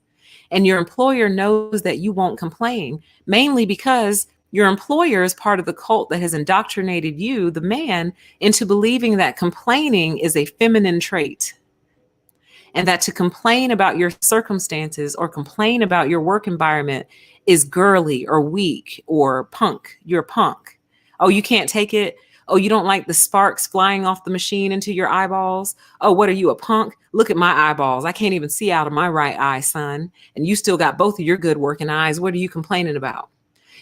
And your employer knows that you won't complain, mainly because your employer is part of the cult that has indoctrinated you, the man, into believing that complaining is a feminine trait. And that to complain about your circumstances or complain about your work environment is girly or weak or punk. You're a punk. Oh, you can't take it. Oh, you don't like the sparks flying off the machine into your eyeballs. Oh, what are you, a punk? Look at my eyeballs. I can't even see out of my right eye, son. And you still got both of your good working eyes. What are you complaining about?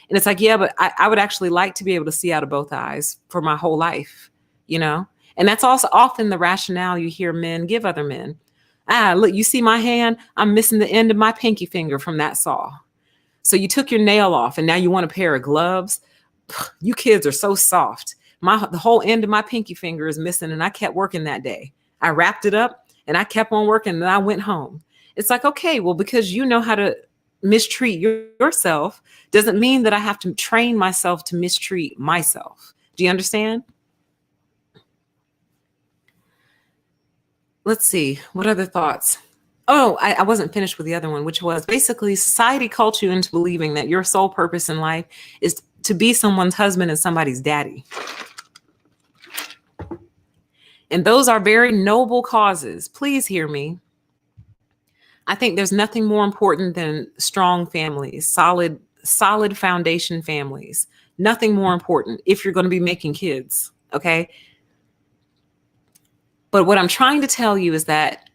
And it's like, yeah, but I would actually like to be able to see out of both eyes for my whole life, And that's also often the rationale you hear men give other men. Look, you see my hand? I'm missing the end of my pinky finger from that saw. So you took your nail off and now you want a pair of gloves? You kids are so soft. The whole end of my pinky finger is missing, and I kept working that day. I wrapped it up and I kept on working, and I went home. It's like, okay, well, because you know how to mistreat yourself doesn't mean that I have to train myself to mistreat myself. Do you understand? Let's see. What other thoughts? Oh, I wasn't finished with the other one, which was basically society cults you into believing that your sole purpose in life is to be someone's husband and somebody's daddy. And those are very noble causes. Please hear me. I think there's nothing more important than strong families, solid foundation families. Nothing more important if you're going to be making kids, okay? But what I'm trying to tell you is that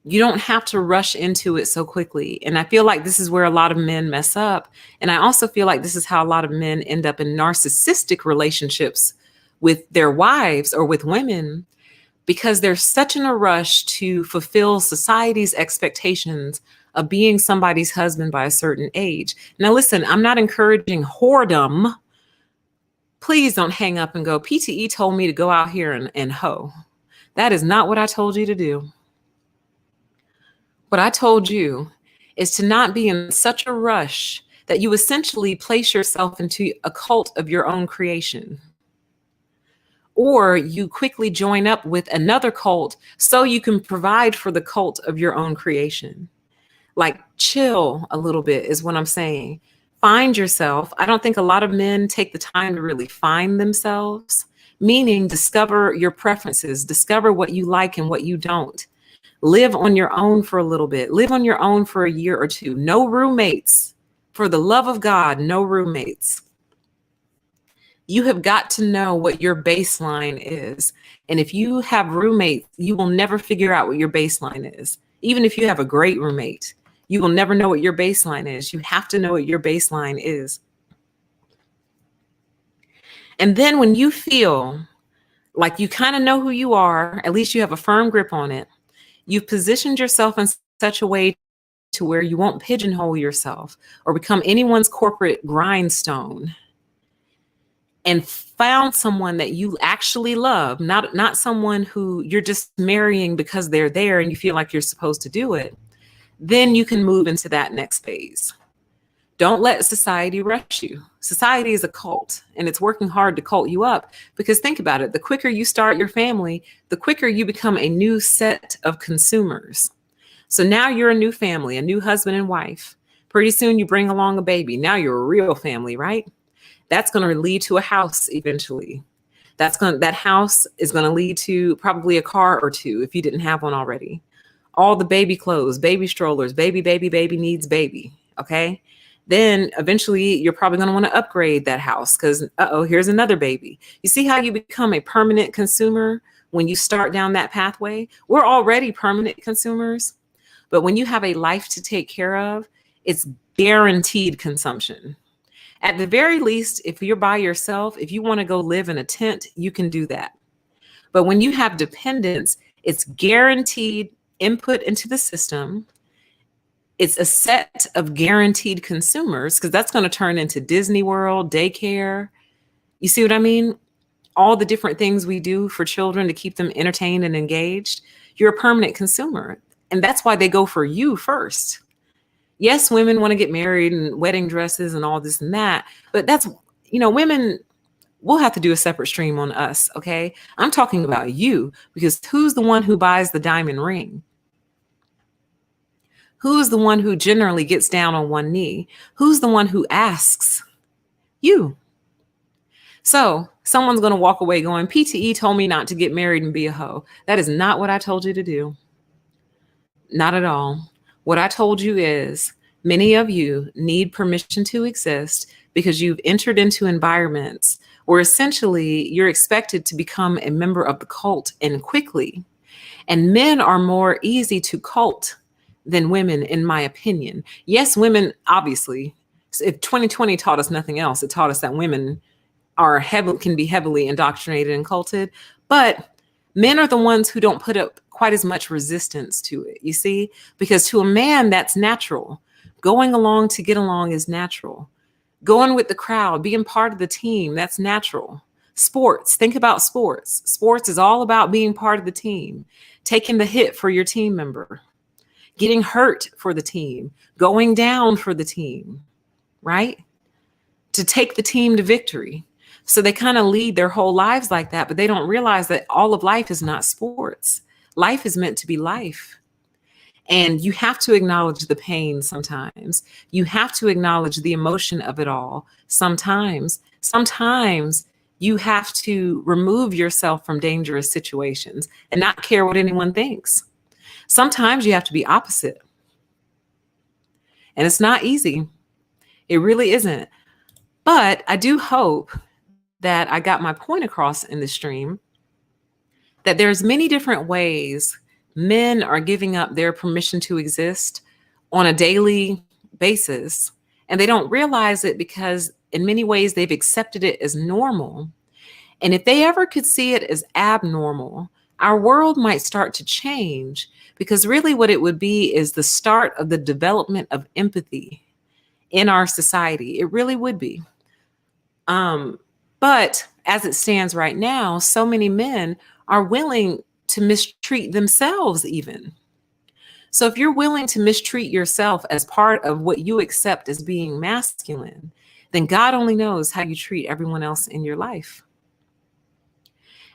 You don't have to rush into it so quickly. And I feel like this is where a lot of men mess up. And I also feel like this is how a lot of men end up in narcissistic relationships with their wives or with women, because they're such in a rush to fulfill society's expectations of being somebody's husband by a certain age. Now, listen, I'm not encouraging whoredom. Please don't hang up and go, PTE told me to go out here and hoe. That is not what I told you to do. What I told you is to not be in such a rush that you essentially place yourself into a cult of your own creation. Or you quickly join up with another cult so you can provide for the cult of your own creation. Like, chill a little bit is what I'm saying. Find yourself. I don't think a lot of men take the time to really find themselves, meaning discover your preferences, discover what you like and what you don't. Live on your own for a little bit. Live on your own for a year or two. No roommates. For the love of God, no roommates. You have got to know what your baseline is. And if you have roommates, you will never figure out what your baseline is. Even if you have a great roommate, you will never know what your baseline is. You have to know what your baseline is. And then when you feel like you kind of know who you are, at least you have a firm grip on it, you've positioned yourself in such a way to where you won't pigeonhole yourself or become anyone's corporate grindstone, and found someone that you actually love, not someone who you're just marrying because they're there and you feel like you're supposed to do it, then you can move into that next phase. Don't let society rush you. Society is a cult, and it's working hard to cult you up, because think about it. The quicker you start your family, the quicker you become a new set of consumers. So now you're a new family, a new husband and wife. Pretty soon you bring along a baby. Now you're a real family, right? That's going to lead to a house eventually. That house is going to lead to probably a car or two if you didn't have one already. All the baby clothes, baby strollers, baby needs baby. Okay. Then eventually you're probably going to want to upgrade that house because, here's another baby. You see how you become a permanent consumer when you start down that pathway? We're already permanent consumers, but when you have a life to take care of, it's guaranteed consumption. At the very least, if you're by yourself, if you want to go live in a tent, you can do that. But when you have dependents, it's guaranteed input into the system. It's a set of guaranteed consumers, because that's going to turn into Disney World, daycare. You see what I mean? All the different things we do for children to keep them entertained and engaged. You're a permanent consumer. And that's why they go for you first. Yes, women want to get married and wedding dresses and all this and that. But that's, women, we'll have to do a separate stream on us. Okay. I'm talking about you, because who's the one who buys the diamond ring? Who's the one who generally gets down on one knee? Who's the one who asks? You. So someone's going to walk away going, PTE told me not to get married and be a hoe. That is not what I told you to do. Not at all. What I told you is many of you need permission to exist because you've entered into environments where essentially you're expected to become a member of the cult, and quickly. And men are more easy to cult than women, in my opinion. Yes, women, obviously, if 2020 taught us nothing else, it taught us that women can be heavily indoctrinated and culted, but men are the ones who don't put up quite as much resistance to it, you see? Because to a man, that's natural. Going along to get along is natural. Going with the crowd, being part of the team, that's natural. Sports, think about sports. Sports is all about being part of the team, taking the hit for your team member, getting hurt for the team, going down for the team, right? To take the team to victory. So they kind of lead their whole lives like that, but they don't realize that all of life is not sports. Life is meant to be life. And you have to acknowledge the pain sometimes. You have to acknowledge the emotion of it all sometimes. Sometimes you have to remove yourself from dangerous situations and not care what anyone thinks. Sometimes you have to be opposite. And it's not easy. It really isn't. But I do hope that I got my point across in the stream, that there's many different ways Men are giving up their permission to exist on a daily basis, and they don't realize it because in many ways they've accepted it as normal. And if they ever could see it as abnormal, our world might start to change, because really what it would be is the start of the development of empathy in our society. It really would be. But as it stands right now, so many men are willing to mistreat themselves even. So if you're willing to mistreat yourself as part of what you accept as being masculine, then God only knows how you treat everyone else in your life.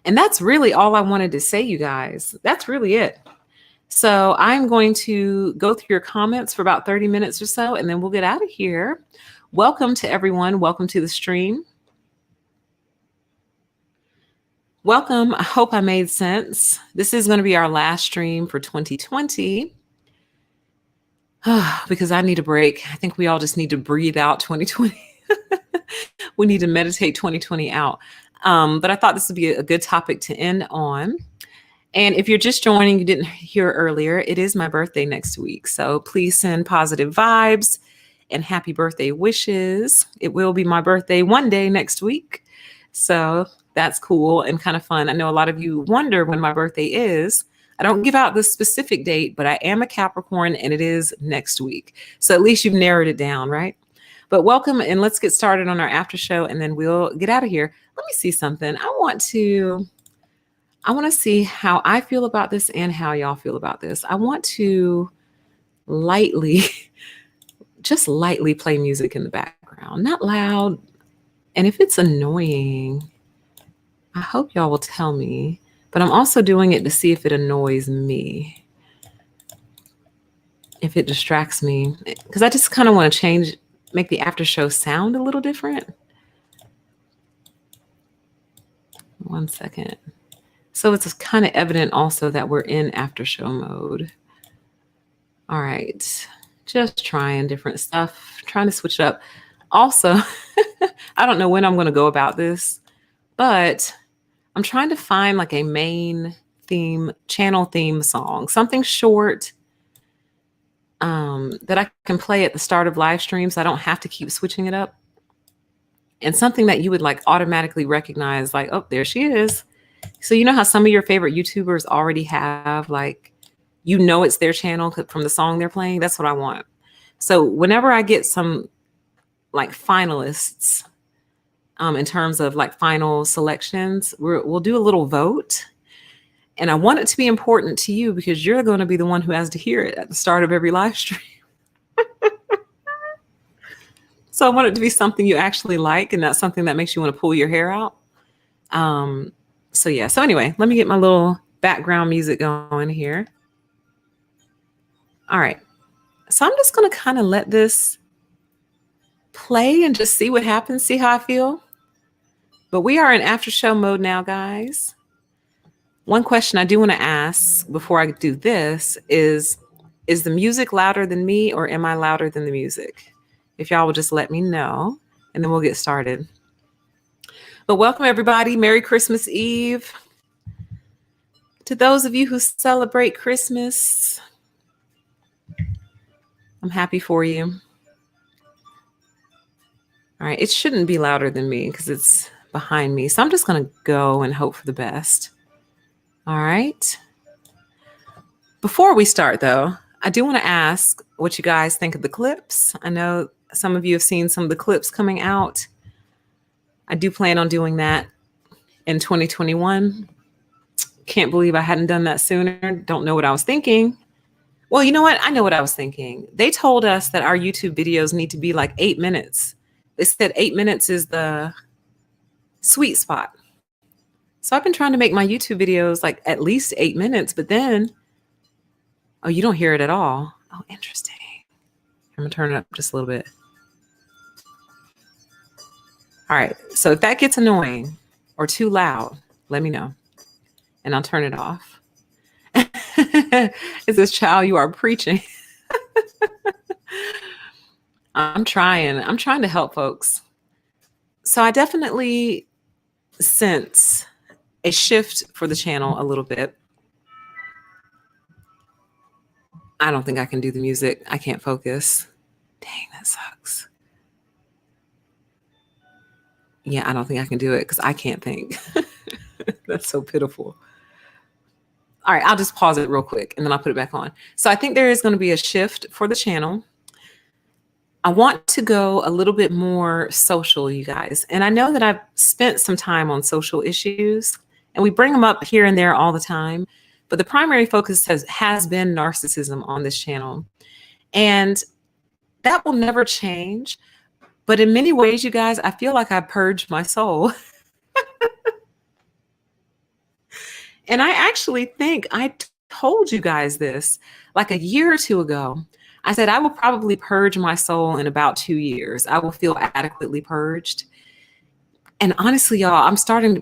And that's really all I wanted to say, you guys. That's really it. So I'm going to go through your comments for about 30 minutes or so, and then we'll get out of here. Welcome to everyone. Welcome to the stream. Welcome. I hope I made sense. This is going to be our last stream for 2020 because I need a break. I think we all just need to breathe out 2020. We need to meditate 2020 out. But I thought this would be a good topic to end on. And if you're just joining, you didn't hear earlier, it is my birthday next week. So please send positive vibes and happy birthday wishes. It will be my birthday one day next week. So that's cool and kind of fun. I know a lot of you wonder when my birthday is. I don't give out the specific date, but I am a Capricorn and it is next week. So at least you've narrowed it down, right? But welcome, and let's get started on our after show, and then we'll get out of here. Let me see something. I want to see how I feel about this and how y'all feel about this. I want to just lightly play music in the background, not loud. And if it's annoying, I hope y'all will tell me, but I'm also doing it to see if it annoys me, if it distracts me, because I just kind of want to make the after show sound a little different. 1 second. So it's kind of evident also that we're in after show mode. All right. Just trying different stuff, trying to switch it up. Also, I don't know when I'm going to go about this, but I'm trying to find like a main theme, channel theme song, something short that I can play at the start of live streams. So I don't have to keep switching it up. And something that you would like automatically recognize, like, oh, there she is. So you know how some of your favorite YouTubers already have, like, it's their channel from the song they're playing? That's what I want. So whenever I get some like finalists in terms of like final selections, we'll do a little vote. And I want it to be important to you because you're going to be the one who has to hear it at the start of every live stream. So I want it to be something you actually like and not something that makes you want to pull your hair out. So anyway, let me get my little background music going here. All right. So I'm just going to kind of let this play and just see what happens, see how I feel. But we are in after show mode now, guys. One question I do want to ask before I do this is the music louder than me or am I louder than the music? If y'all will just let me know, and then we'll get started. But welcome, everybody. Merry Christmas Eve. To those of you who celebrate Christmas, I'm happy for you. All right. It shouldn't be louder than me because it's behind me. So I'm just going to go and hope for the best. All right. Before we start, though, I do want to ask what you guys think of the clips. I know some of you have seen some of the clips coming out. I do plan on doing that in 2021. Can't believe I hadn't done that sooner. Don't know what I was thinking. Well, you know what? I know what I was thinking. They told us that our YouTube videos need to be like 8 minutes. They said 8 minutes is the sweet spot. So I've been trying to make my YouTube videos like at least 8 minutes, but then, oh, you don't hear it at all. Oh, interesting. I'm gonna turn it up just a little bit. All right. So if that gets annoying or too loud, let me know and I'll turn it off. It says, child, you are preaching. I'm trying to help folks. So I definitely sense a shift for the channel a little bit. I don't think I can do the music. I can't focus. Dang, that sucks. Yeah, I don't think I can do it because I can't think. That's so pitiful. All right, I'll just pause it real quick and then I'll put it back on. So I think there is going to be a shift for the channel. I want to go a little bit more social, you guys. And I know that I've spent some time on social issues and we bring them up here and there all the time. But the primary focus has been narcissism on this channel. And that will never change. But in many ways, you guys, I feel like I purged my soul. And I actually think I told you guys this like a year or two ago. I said, I will probably purge my soul in about 2 years. I will feel adequately purged. And honestly, y'all,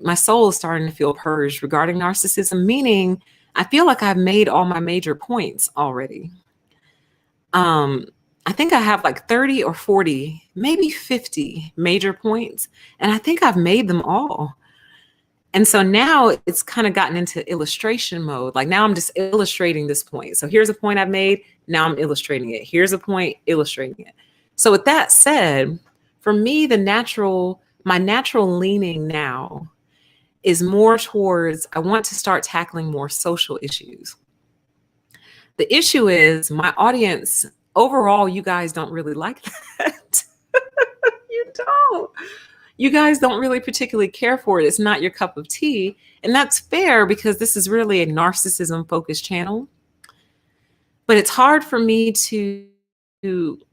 my soul is starting to feel purged regarding narcissism, meaning I feel like I've made all my major points already. I think I have like 30 or 40, maybe 50 major points. And I think I've made them all. And so now it's kind of gotten into illustration mode. Like now I'm just illustrating this point. So here's a point I've made. Now I'm illustrating it. Here's a point, illustrating it. So with that said, for me, my natural leaning now is more towards, I want to start tackling more social issues. The issue is my audience, overall, you guys don't really like that. You don't. You guys don't really particularly care for it. It's not your cup of tea. And that's fair because this is really a narcissism focused channel. But it's hard for me to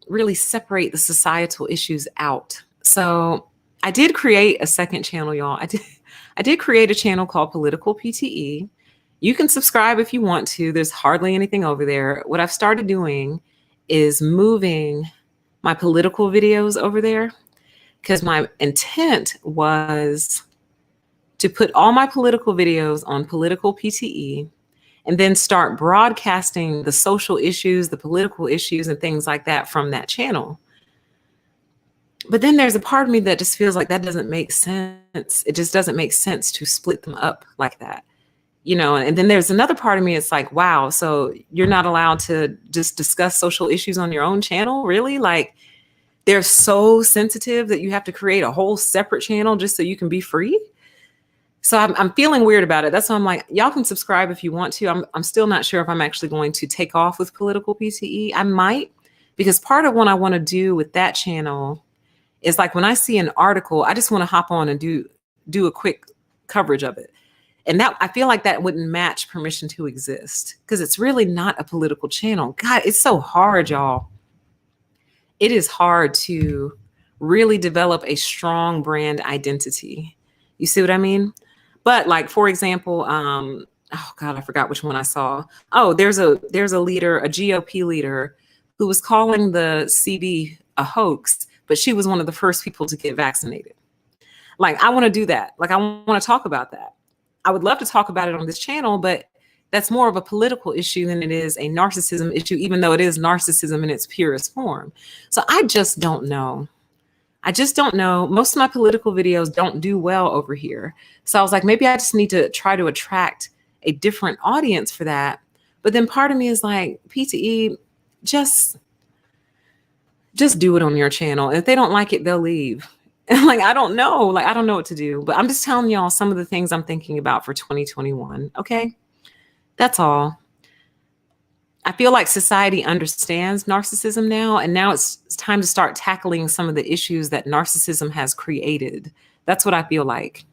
really separate the societal issues out. So I did create a second channel, y'all. I did create a channel called Political PTE. You can subscribe if you want to. There's hardly anything over there. What I've started doing is moving my political videos over there, because my intent was to put all my political videos on Political PTE and then start broadcasting the social issues, the political issues and things like that from that channel. But then there's a part of me that just feels like that doesn't make sense. It just doesn't make sense to split them up like that. You know, and then there's another part of me, it's like, wow, so you're not allowed to just discuss social issues on your own channel? Really? Like, they're so sensitive that you have to create a whole separate channel just so you can be free? So I'm feeling weird about it. That's why I'm like, y'all can subscribe if you want to. I'm still not sure if I'm actually going to take off with Political PTE. I might, because part of what I want to do with that channel is like when I see an article, I just want to hop on and do a quick coverage of it. And that, I feel like that wouldn't match Permission to Exist, because it's really not a political channel. God, it's so hard, y'all. It is hard to really develop a strong brand identity. You see what I mean? But like, for example, oh God, I forgot which one I saw. Oh, there's a leader, a GOP leader, who was calling the CD a hoax, but she was one of the first people to get vaccinated. Like, I want to do that. Like, I want to talk about that. I would love to talk about it on this channel, but that's more of a political issue than it is a narcissism issue, even though it is narcissism in its purest form. So I just don't know. I just don't know. Most of my political videos don't do well over here. So I was like, maybe I just need to try to attract a different audience for that. But then part of me is like, PTE, just do it on your channel. If they don't like it, they'll leave. And like, I don't know what to do, but I'm just telling y'all some of the things I'm thinking about for 2021. Okay. That's all. I feel like society understands narcissism now, and now it's time to start tackling some of the issues that narcissism has created. That's what I feel like.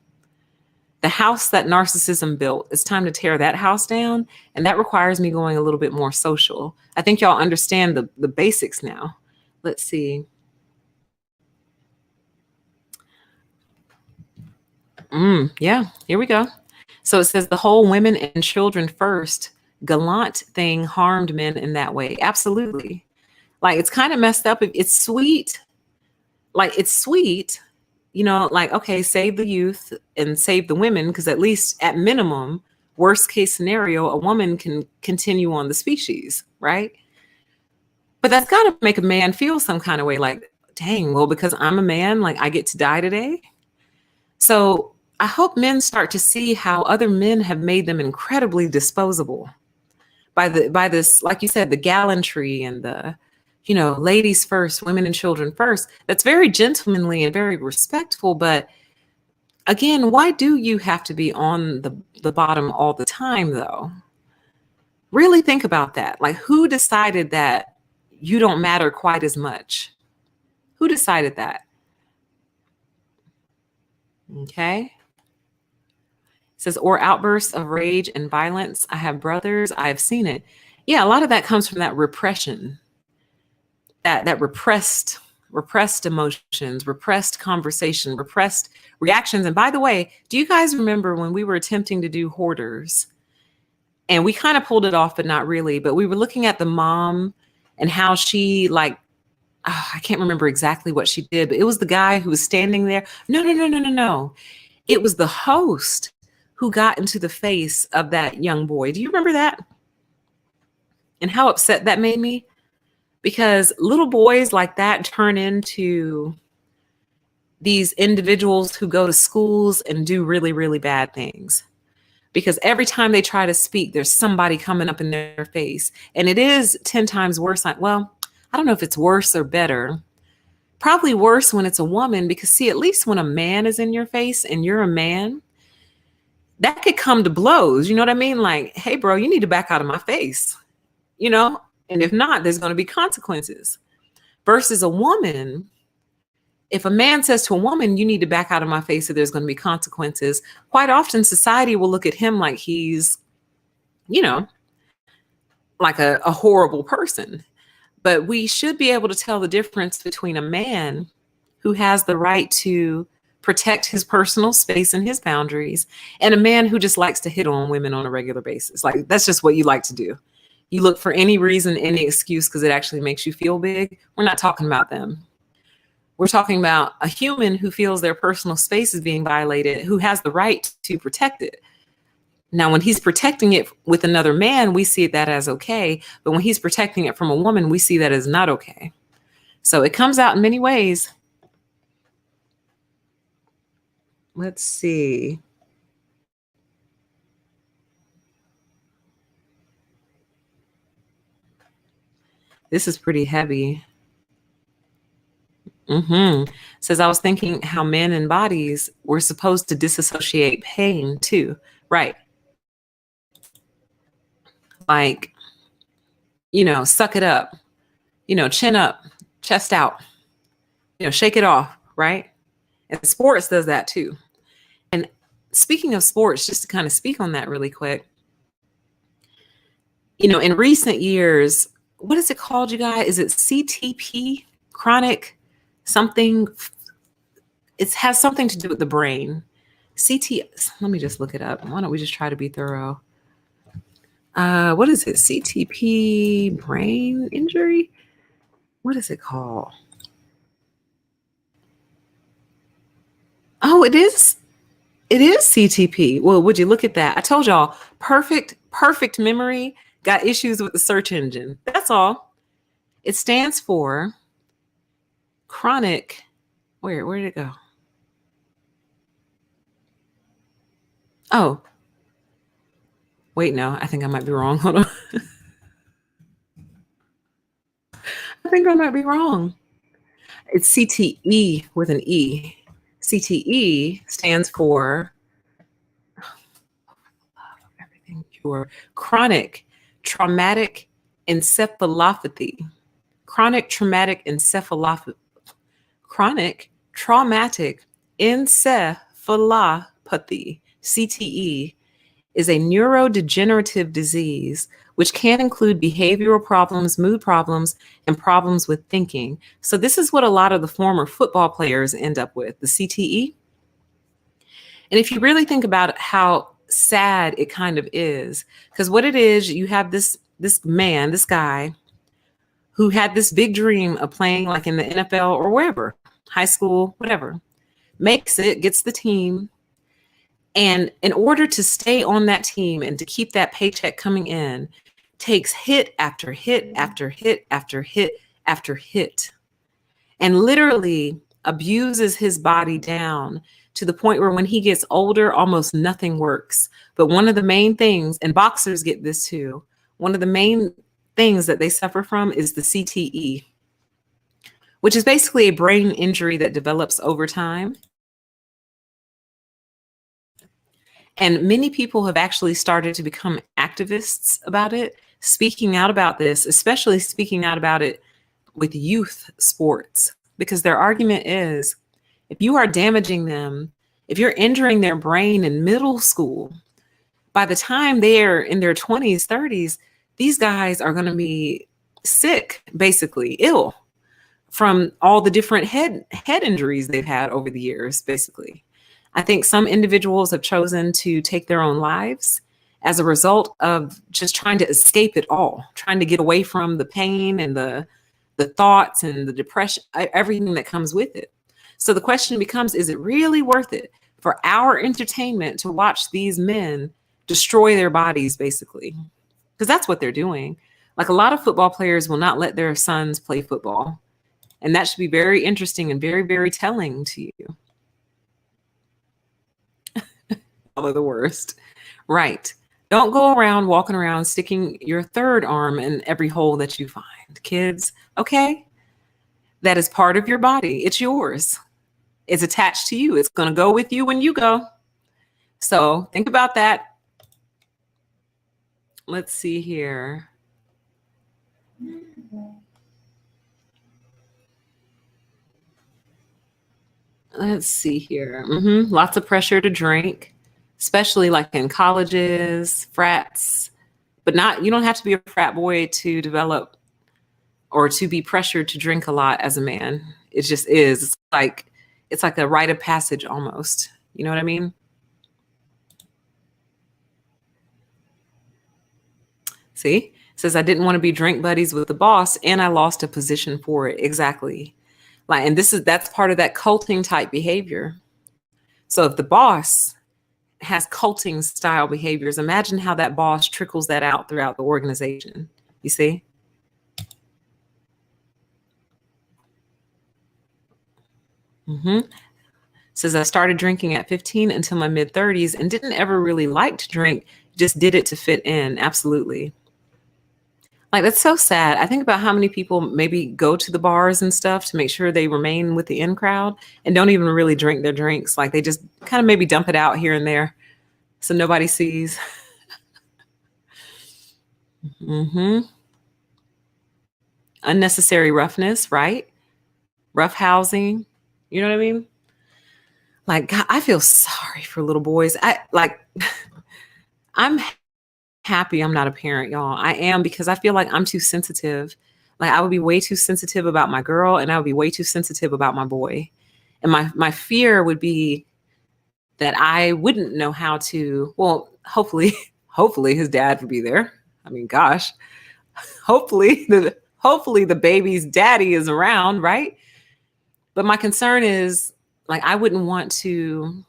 The house that narcissism built, it's time to tear that house down, and that requires me going a little bit more social. I think y'all understand the basics now. Let's see. Yeah, here we go. So it says the whole women and children first gallant thing harmed men in that way. Absolutely. Like, it's kind of messed up. It's sweet. Like, it's sweet, you know, like, okay, save the youth and save the women, because at least at minimum, worst case scenario, a woman can continue on the species, right? But that's got to make a man feel some kind of way, like, dang, well, because I'm a man, like, I get to die today. So I hope men start to see how other men have made them incredibly disposable by this, like you said, the gallantry and the, ladies first, women and children first. That's very gentlemanly and very respectful. But again, why do you have to be on the bottom all the time, though? Really think about that. Like, who decided that you don't matter quite as much? Who decided that? Okay. It says, or outbursts of rage and violence. I have brothers. I've seen it. Yeah, a lot of that comes from that repression, that repressed emotions, repressed conversation, repressed reactions. And by the way, do you guys remember when we were attempting to do Hoarders? And we kind of pulled it off, but not really. But we were looking at the mom and how she I can't remember exactly what she did, but it was the guy who was standing there. No. It was the host who got into the face of that young boy. Do you remember that? And how upset that made me? Because little boys like that turn into these individuals who go to schools and do really, really bad things. Because every time they try to speak, there's somebody coming up in their face. And it is 10 times worse. Well, I don't know if it's worse or better. Probably worse when it's a woman, because see, at least when a man is in your face and you're a man, that could come to blows. You know what I mean? Like, hey, bro, you need to back out of my face, and if not, there's going to be consequences. Versus a woman, if a man says to a woman, you need to back out of my face, so there's going to be consequences, quite often society will look at him like he's, like a horrible person. But we should be able to tell the difference between a man who has the right to protect his personal space and his boundaries and a man who just likes to hit on women on a regular basis. Like, that's just what you like to do. You look for any reason, any excuse, because it actually makes you feel big. We're not talking about them. We're talking about a human who feels their personal space is being violated, who has the right to protect it. Now, when he's protecting it with another man, we see that as okay. But when he's protecting it from a woman, we see that as not okay. So it comes out in many ways. Let's see. This is pretty heavy. Says, I was thinking how men and bodies were supposed to disassociate pain too. Right. Like, suck it up, chin up, chest out, shake it off. Right. And sports does that too. And speaking of sports, just to kind of speak on that really quick, in recent years, what is it called, you guys? Is it CTP? Chronic something? It has something to do with the brain. Let me just look it up. Why don't we just try to be thorough? What is it? CTP brain injury? What is it called? Oh, it is CTP. Well, would you look at that? I told y'all, perfect memory, got issues with the search engine. That's all. It stands for chronic. Where did it go? Oh, wait, no, I think I might be wrong. Hold on. I think I might be wrong. It's CTE with an E. CTE stands for everything pure. Chronic traumatic encephalopathy. Chronic traumatic encephalopathy. Chronic traumatic encephalopathy, CTE, is a neurodegenerative disease which can include behavioral problems, mood problems, and problems with thinking. So this is what a lot of the former football players end up with, the CTE. And if you really think about how sad it kind of is, because what it is, you have this guy who had this big dream of playing like in the NFL or wherever, high school, whatever, makes it, gets the team. And in order to stay on that team and to keep that paycheck coming in, takes hit after hit after hit after hit after hit, and literally abuses his body down to the point where when he gets older, almost nothing works. But one of the main things, and boxers get this too, one of the main things that they suffer from is the CTE, which is basically a brain injury that develops over time. And many people have actually started to become activists about it, speaking out about this, especially speaking out about it with youth sports, because their argument is if you are damaging them, if you're injuring their brain in middle school, by the time they're in their 20s, 30s, these guys are going to be sick, basically ill from all the different head injuries they've had over the years, basically. I think some individuals have chosen to take their own lives as a result of just trying to escape it all, trying to get away from the pain and the thoughts and the depression, everything that comes with it. So the question becomes, is it really worth it for our entertainment to watch these men destroy their bodies, basically? Because that's what they're doing. Like, a lot of football players will not let their sons play football. And that should be very interesting and very, very telling to you. All of the worst. Right. Don't go around walking around sticking your third arm in every hole that you find. Kids, okay? That is part of your body. It's yours. It's attached to you. It's going to go with you when you go. So think about that. Let's see here. Let's see here. Lots of pressure to drink, especially like in colleges, frats, but not, you don't have to be a frat boy to develop or to be pressured to drink a lot as a man. It just is. It's like a rite of passage almost. You know what I mean? See, it says I didn't want to be drink buddies with the boss and I lost a position for it. Exactly. Like, and that's part of that culting type behavior. So if the boss has culting style behaviors, imagine how that boss trickles that out throughout the organization. You see? Says I started drinking at 15 until my mid 30s and didn't ever really like to drink, just did it to fit in. Absolutely. Like, that's so sad. I think about how many people maybe go to the bars and stuff to make sure they remain with the in crowd and don't even really drink their drinks. Like, they just kind of maybe dump it out here and there so nobody sees. Unnecessary roughness, right? Rough housing. You know what I mean? Like, God, I feel sorry for little boys. I'm happy I'm not a parent, y'all. I am, because I feel like I'm too sensitive. Like, I would be way too sensitive about my girl and I would be way too sensitive about my boy. And my fear would be that I wouldn't know how to, well, hopefully his dad would be there. I mean, gosh, hopefully the baby's daddy is around, right? But my concern is, like, I wouldn't want to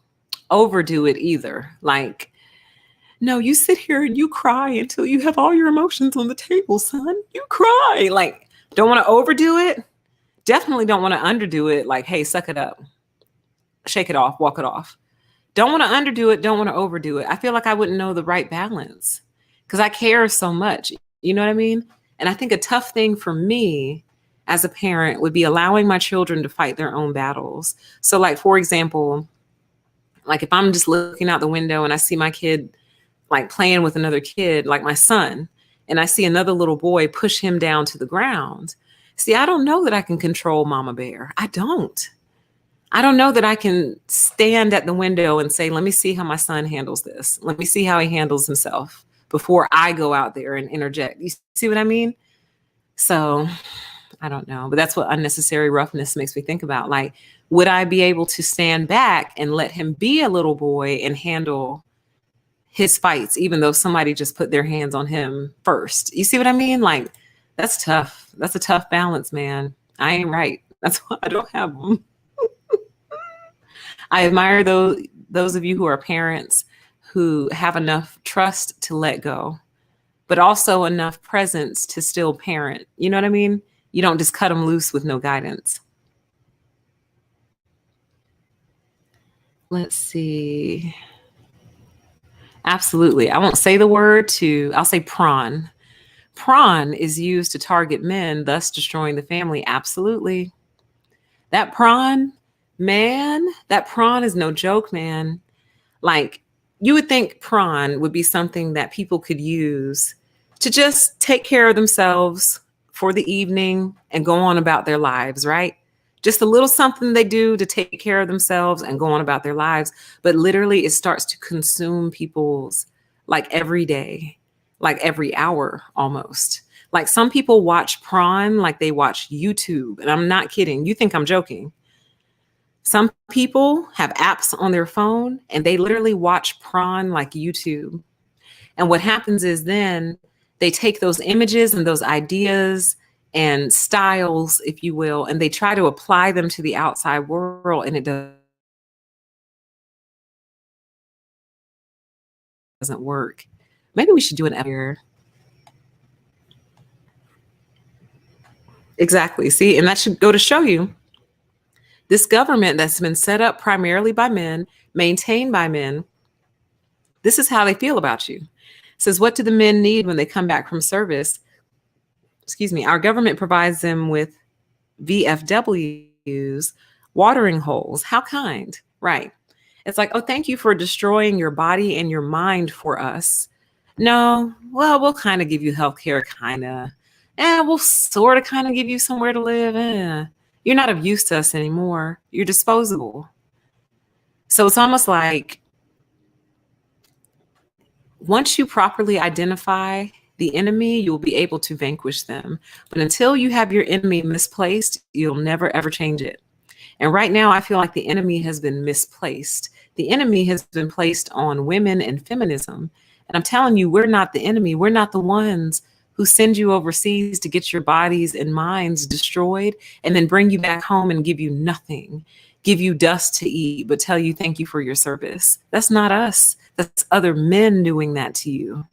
overdo it either. Like, no, you sit here and you cry until you have all your emotions on the table, son. You cry. Like, don't want to overdo it. Definitely don't want to underdo it. Like, hey, suck it up. Shake it off. Walk it off. Don't want to underdo it. Don't want to overdo it. I feel like I wouldn't know the right balance because I care so much. You know what I mean? And I think a tough thing for me as a parent would be allowing my children to fight their own battles. So, like, for example, like if I'm just looking out the window and I see my kid like playing with another kid, like my son, and I see another little boy push him down to the ground. See, I don't know that I can control Mama Bear. I don't know that I can stand at the window and say, let me see how my son handles this. Let me see how he handles himself before I go out there and interject. You see what I mean? So I don't know, but that's what unnecessary roughness makes me think about. Like, would I be able to stand back and let him be a little boy and handle his fights, even though somebody just put their hands on him first? You see what I mean? Like, that's tough. That's a tough balance, man. I ain't right. That's why I don't have them. I admire those of you who are parents who have enough trust to let go, but also enough presence to still parent. You know what I mean? You don't just cut them loose with no guidance. Let's see. Absolutely. I won't say the word I'll say prawn. Prawn is used to target men, thus destroying the family. Absolutely. That prawn, man, that prawn is no joke, man. Like, you would think prawn would be something that people could use to just take care of themselves for the evening and go on about their lives, right? Just a little something they do to take care of themselves and go on about their lives. But literally, it starts to consume people's, like, every day, like every hour almost. Like, some people watch prawn like they watch YouTube. And I'm not kidding. You think I'm joking. Some people have apps on their phone and they literally watch prawn like YouTube. And what happens is then they take those images and those ideas and styles, if you will, and they try to apply them to the outside world, and it doesn't work. Maybe we should do an episode. Exactly. See, and that should go to show you this government that's been set up primarily by men, maintained by men. This is how they feel about you. It says, what do the men need when they come back from service? Excuse me. Our government provides them with VFWs, watering holes. How kind, right? It's like, oh, thank you for destroying your body and your mind for us. No, well, we'll kind of give you healthcare, kind of. We'll sort of kind of give you somewhere to live. You're not of use to us anymore. You're disposable. So it's almost like once you properly identify the enemy, you'll be able to vanquish them. But until you have your enemy misplaced, you'll never, ever change it. And right now, I feel like the enemy has been misplaced. The enemy has been placed on women and feminism. And I'm telling you, we're not the enemy. We're not the ones who send you overseas to get your bodies and minds destroyed and then bring you back home and give you nothing, give you dust to eat, but tell you thank you for your service. That's not us. That's other men doing that to you.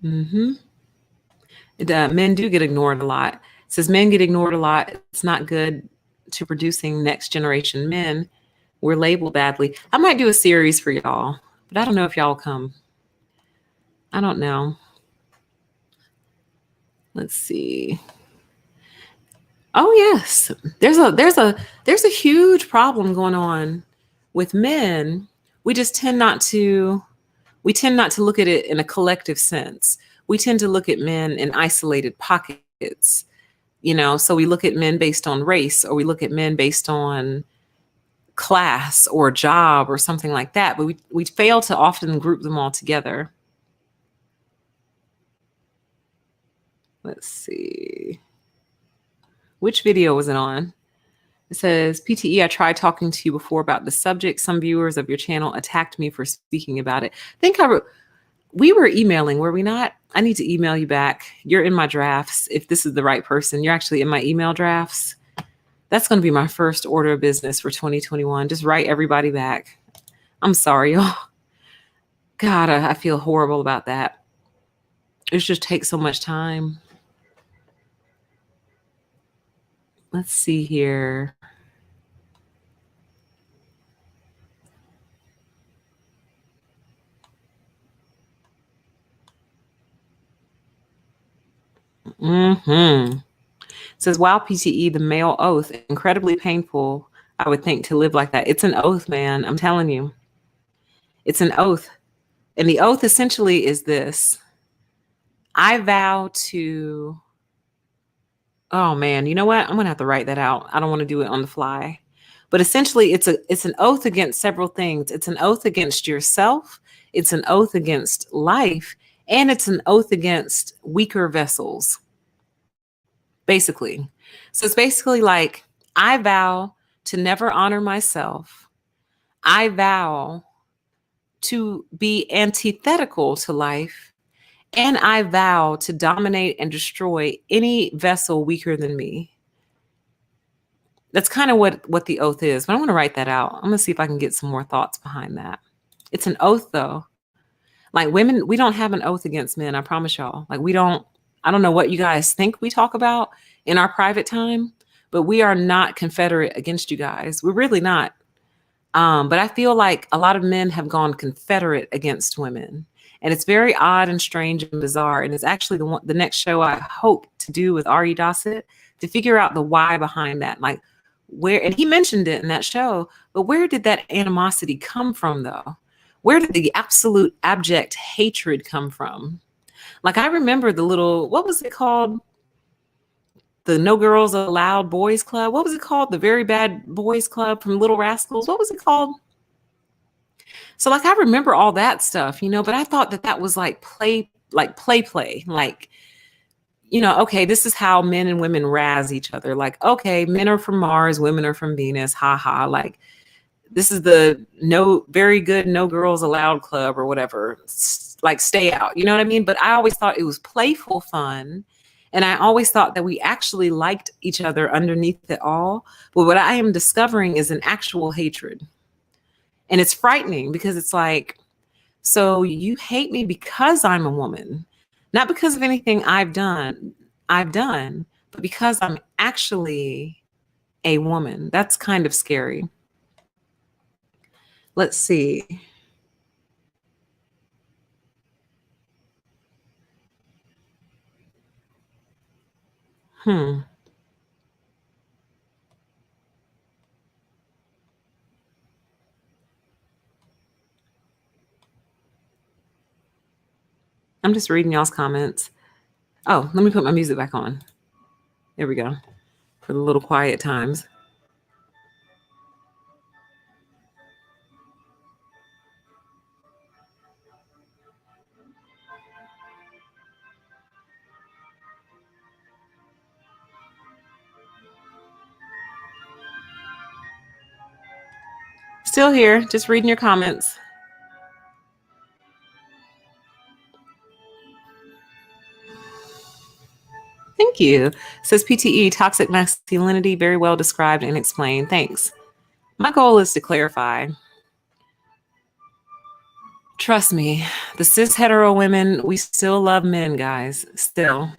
Men do get ignored a lot. It says men get ignored a lot. It's not good to producing next generation men. We're labeled badly. I might do a series for y'all, but I don't know if y'all come. I don't know. Let's see. Oh yes, there's a huge problem going on with men. We just tend not to look at it in a collective sense. We tend to look at men in isolated pockets, so we look at men based on race, or we look at men based on class or job or something like that. But we fail to often group them all together. Let's see. Which video was it on? It says, PTE, I tried talking to you before about the subject. Some viewers of your channel attacked me for speaking about it. We were emailing, were we not? I need to email you back. You're in my drafts. If this is the right person, you're actually in my email drafts. That's going to be my first order of business for 2021. Just write everybody back. I'm sorry, y'all. God, I feel horrible about that. It just takes so much time. Let's see here. It says, wow, PTE, the male oath, incredibly painful, I would think, to live like that. It's an oath, man. I'm telling you. It's an oath. And the oath essentially is this. I vow to, oh man, you know what? I'm going to have to write that out. I don't want to do it on the fly. But essentially, it's an oath against several things. It's an oath against yourself. It's an oath against life. And it's an oath against weaker vessels, basically. So it's basically like, I vow to never honor myself. I vow to be antithetical to life. And I vow to dominate and destroy any vessel weaker than me. That's kind of what the oath is. But I'm going to write that out. I'm going to see if I can get some more thoughts behind that. It's an oath, though. Like, women, we don't have an oath against men. I promise y'all. Like, I don't know what you guys think we talk about in our private time, but we are not Confederate against you guys. We're really not. But I feel like a lot of men have gone Confederate against women. And it's very odd and strange and bizarre. And it's actually the next show I hope to do with Ari Dossett, to figure out the why behind that. Like where, and he mentioned it in that show, but where did that animosity come from though? Where did the absolute abject hatred come from? Like I remember the little, what was it called? The No Girls Allowed Boys Club. What was it called? The Very Bad Boys Club from Little Rascals. What was it called? So like I remember all that stuff, but I thought that was like play. Like, okay, this is how men and women razz each other. Like, okay, men are from Mars, women are from Venus. Ha ha. Like this is the very good No Girls Allowed club or whatever. Like stay out. You know what I mean? But I always thought it was playful fun. And I always thought that we actually liked each other underneath it all. But what I am discovering is an actual hatred. And it's frightening because it's like, so you hate me because I'm a woman, not because of anything I've done, but because I'm actually a woman. That's kind of scary. Let's see. I'm just reading y'all's comments. Oh, let me put my music back on. There we go. For the little quiet times. Still here, just reading your comments. Thank you. Says PTE, toxic masculinity, very well described and explained. Thanks. My goal is to clarify. Trust me, the cis hetero women, we still love men, guys. Still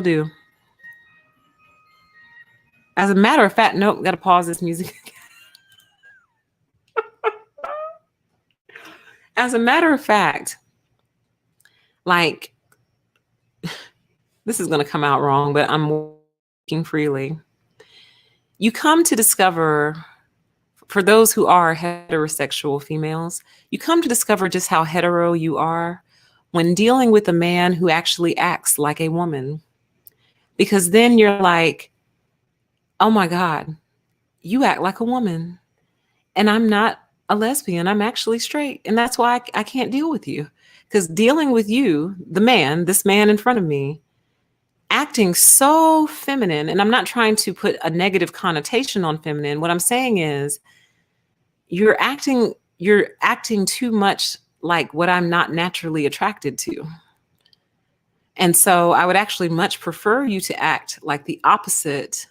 do. As a matter of fact, nope, got to pause this music. As a matter of fact, like, this is going to come out wrong, but I'm working freely. You come to discover, for those who are heterosexual females, you come to discover just how hetero you are when dealing with a man who actually acts like a woman. Because then you're like, oh my God, you act like a woman. And I'm not a lesbian. I'm actually straight. And that's why I can't deal with you. Because dealing with you, this man in front of me, acting so feminine, and I'm not trying to put a negative connotation on feminine. What I'm saying is you're acting too much like what I'm not naturally attracted to. And so I would actually much prefer you to act like the opposite.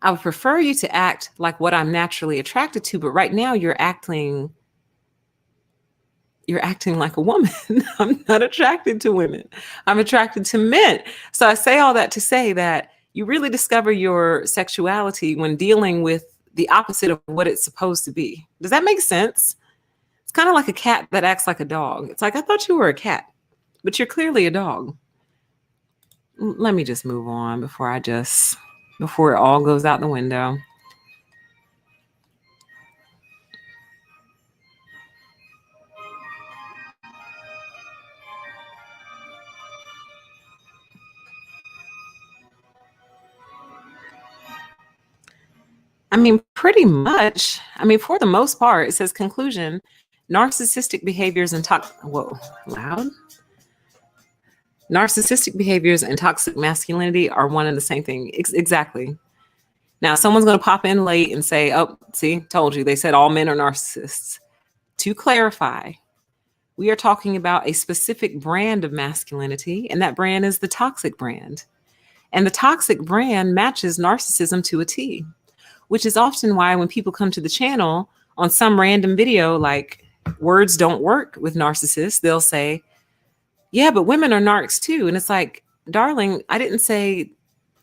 I would prefer you to act like what I'm naturally attracted to, but right now you're acting like a woman. I'm not attracted to women. I'm attracted to men. So I say all that to say that you really discover your sexuality when dealing with the opposite of what it's supposed to be. Does that make sense? It's kind of like a cat that acts like a dog. It's like, I thought you were a cat, but you're clearly a dog. Let me just move on before it all goes out the window. I mean, pretty much. I mean, for the most part, it says conclusion, narcissistic behaviors and narcissistic behaviors and toxic masculinity are one and the same thing. Exactly. Now, someone's going to pop in late and say, oh, see, told you. They said all men are narcissists. To clarify, we are talking about a specific brand of masculinity, and that brand is the toxic brand. And the toxic brand matches narcissism to a T, which is often why when people come to the channel on some random video, like words don't work with narcissists, they'll say, yeah, but women are narcs too. And it's like, darling, I didn't say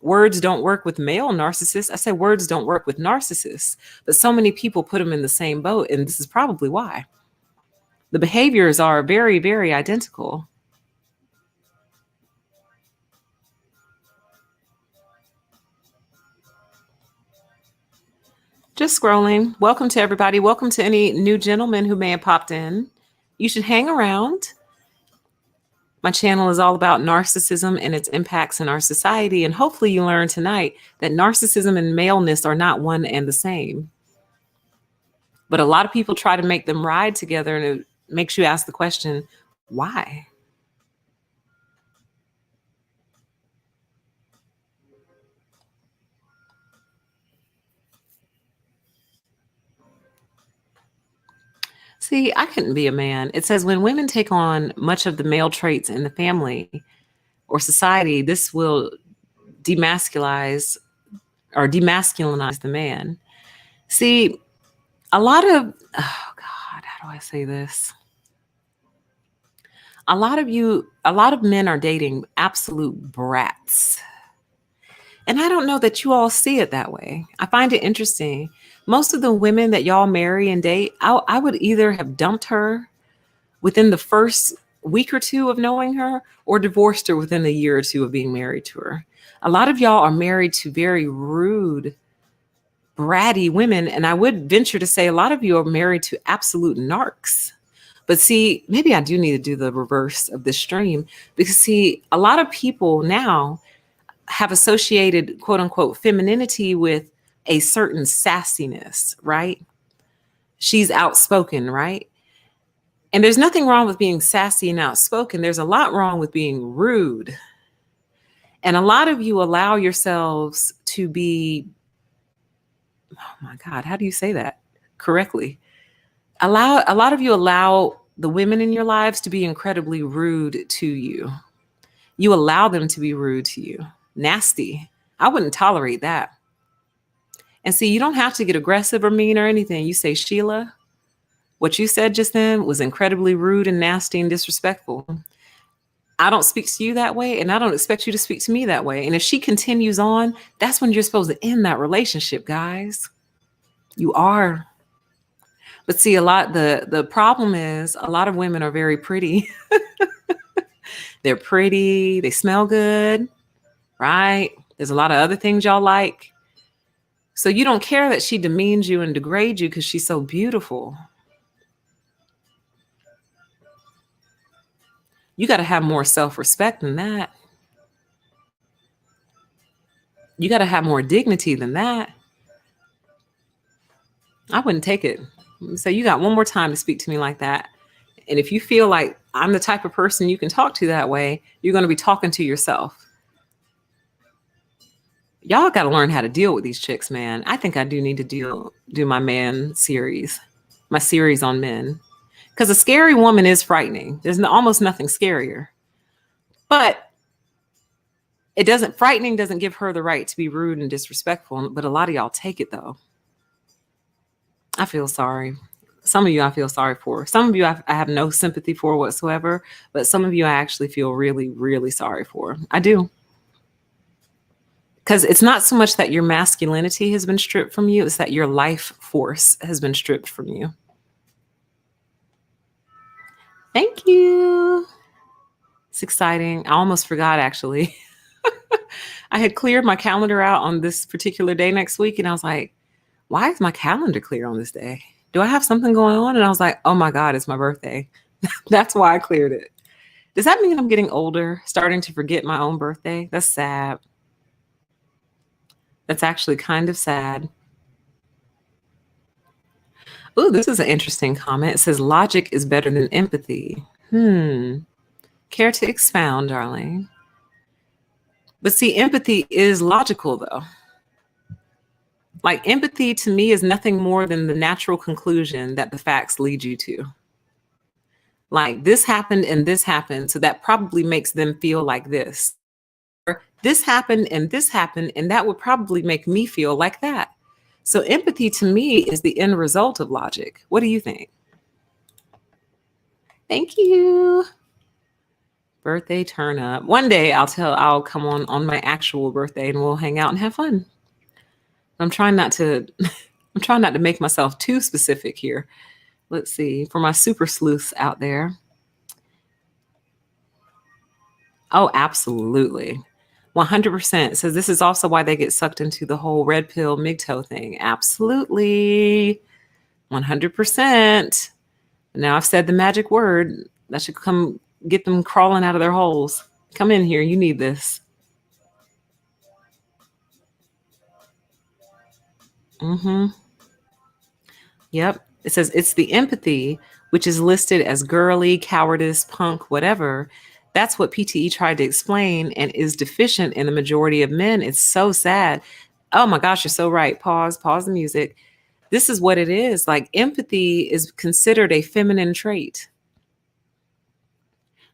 words don't work with male narcissists. I say words don't work with narcissists, but so many people put them in the same boat. And this is probably why. The behaviors are very, very identical. Just scrolling. Welcome to everybody. Welcome to any new gentlemen who may have popped in. You should hang around. My channel is all about narcissism and its impacts in our society. And hopefully you learn tonight that narcissism and maleness are not one and the same. But a lot of people try to make them ride together, and it makes you ask the question, why? See, I couldn't be a man. It says when women take on much of the male traits in the family or society, this will demasculinize the man. See, a lot of, oh God, how do I say this? A lot of men are dating absolute brats. And I don't know that you all see it that way. I find it interesting. Most of the women that y'all marry and date, I would either have dumped her within the first week or two of knowing her, or divorced her within a year or two of being married to her. A lot of y'all are married to very rude, bratty women. And I would venture to say a lot of you are married to absolute narcs. But see, maybe I do need to do the reverse of this stream, because see, a lot of people now have associated quote unquote femininity with a certain sassiness, right? She's outspoken, right? And there's nothing wrong with being sassy and outspoken. There's a lot wrong with being rude. And a lot of you allow yourselves to be, oh my God, how do you say that correctly? A lot of you allow the women in your lives to be incredibly rude to you. You allow them to be rude to you. Nasty. I wouldn't tolerate that. And see, you don't have to get aggressive or mean or anything. You say, Sheila, what you said just then was incredibly rude and nasty and disrespectful. I don't speak to you that way, and I don't expect you to speak to me that way. And if she continues on, that's when you're supposed to end that relationship, guys. You are. But see, the problem is a lot of women are very pretty. They're pretty. They smell good, right? There's a lot of other things y'all like. So you don't care that she demeans you and degrades you because she's so beautiful. You got to have more self-respect than that. You got to have more dignity than that. I wouldn't take it. So you got one more time to speak to me like that. And if you feel like I'm the type of person you can talk to that way, you're going to be talking to yourself. Y'all got to learn how to deal with these chicks, man. I think I do need to do my man series, my series on men. Because a scary woman is frightening. There's almost nothing scarier. But frightening doesn't give her the right to be rude and disrespectful. But a lot of y'all take it, though. I feel sorry. Some of you I feel sorry for. Some of you I have no sympathy for whatsoever. But some of you I actually feel really, really sorry for. I do. Because it's not so much that your masculinity has been stripped from you. It's that your life force has been stripped from you. Thank you. It's exciting. I almost forgot, actually. I had cleared my calendar out on this particular day next week. And I was like, why is my calendar clear on this day? Do I have something going on? And I was like, oh my God, it's my birthday. That's why I cleared it. Does that mean I'm getting older, starting to forget my own birthday? That's sad. That's actually kind of sad. Ooh, this is an interesting comment. It says logic is better than empathy. Care to expound, darling? But see, empathy is logical, though. Like, empathy to me is nothing more than the natural conclusion that the facts lead you to. Like, this happened and this happened, so that probably makes them feel like this. Or this happened and that would probably make me feel like that. So empathy to me is the end result of logic. What do you think? Thank you. Birthday turn up. One day I'll come on my actual birthday and we'll hang out and have fun. I'm trying not to make myself too specific here. Let's see, for my super sleuths out there. Oh, absolutely. 100% says this is also why they get sucked into the whole red pill MGTOW thing. Absolutely. 100%. Now I've said the magic word. That should come get them crawling out of their holes. Come in here. You need this. Yep. It says it's the empathy, which is listed as girly, cowardice, punk, whatever. That's what PTE tried to explain and is deficient in the majority of men. It's so sad. Oh my gosh, you're so right. Pause the music. This is what it is. Like, empathy is considered a feminine trait.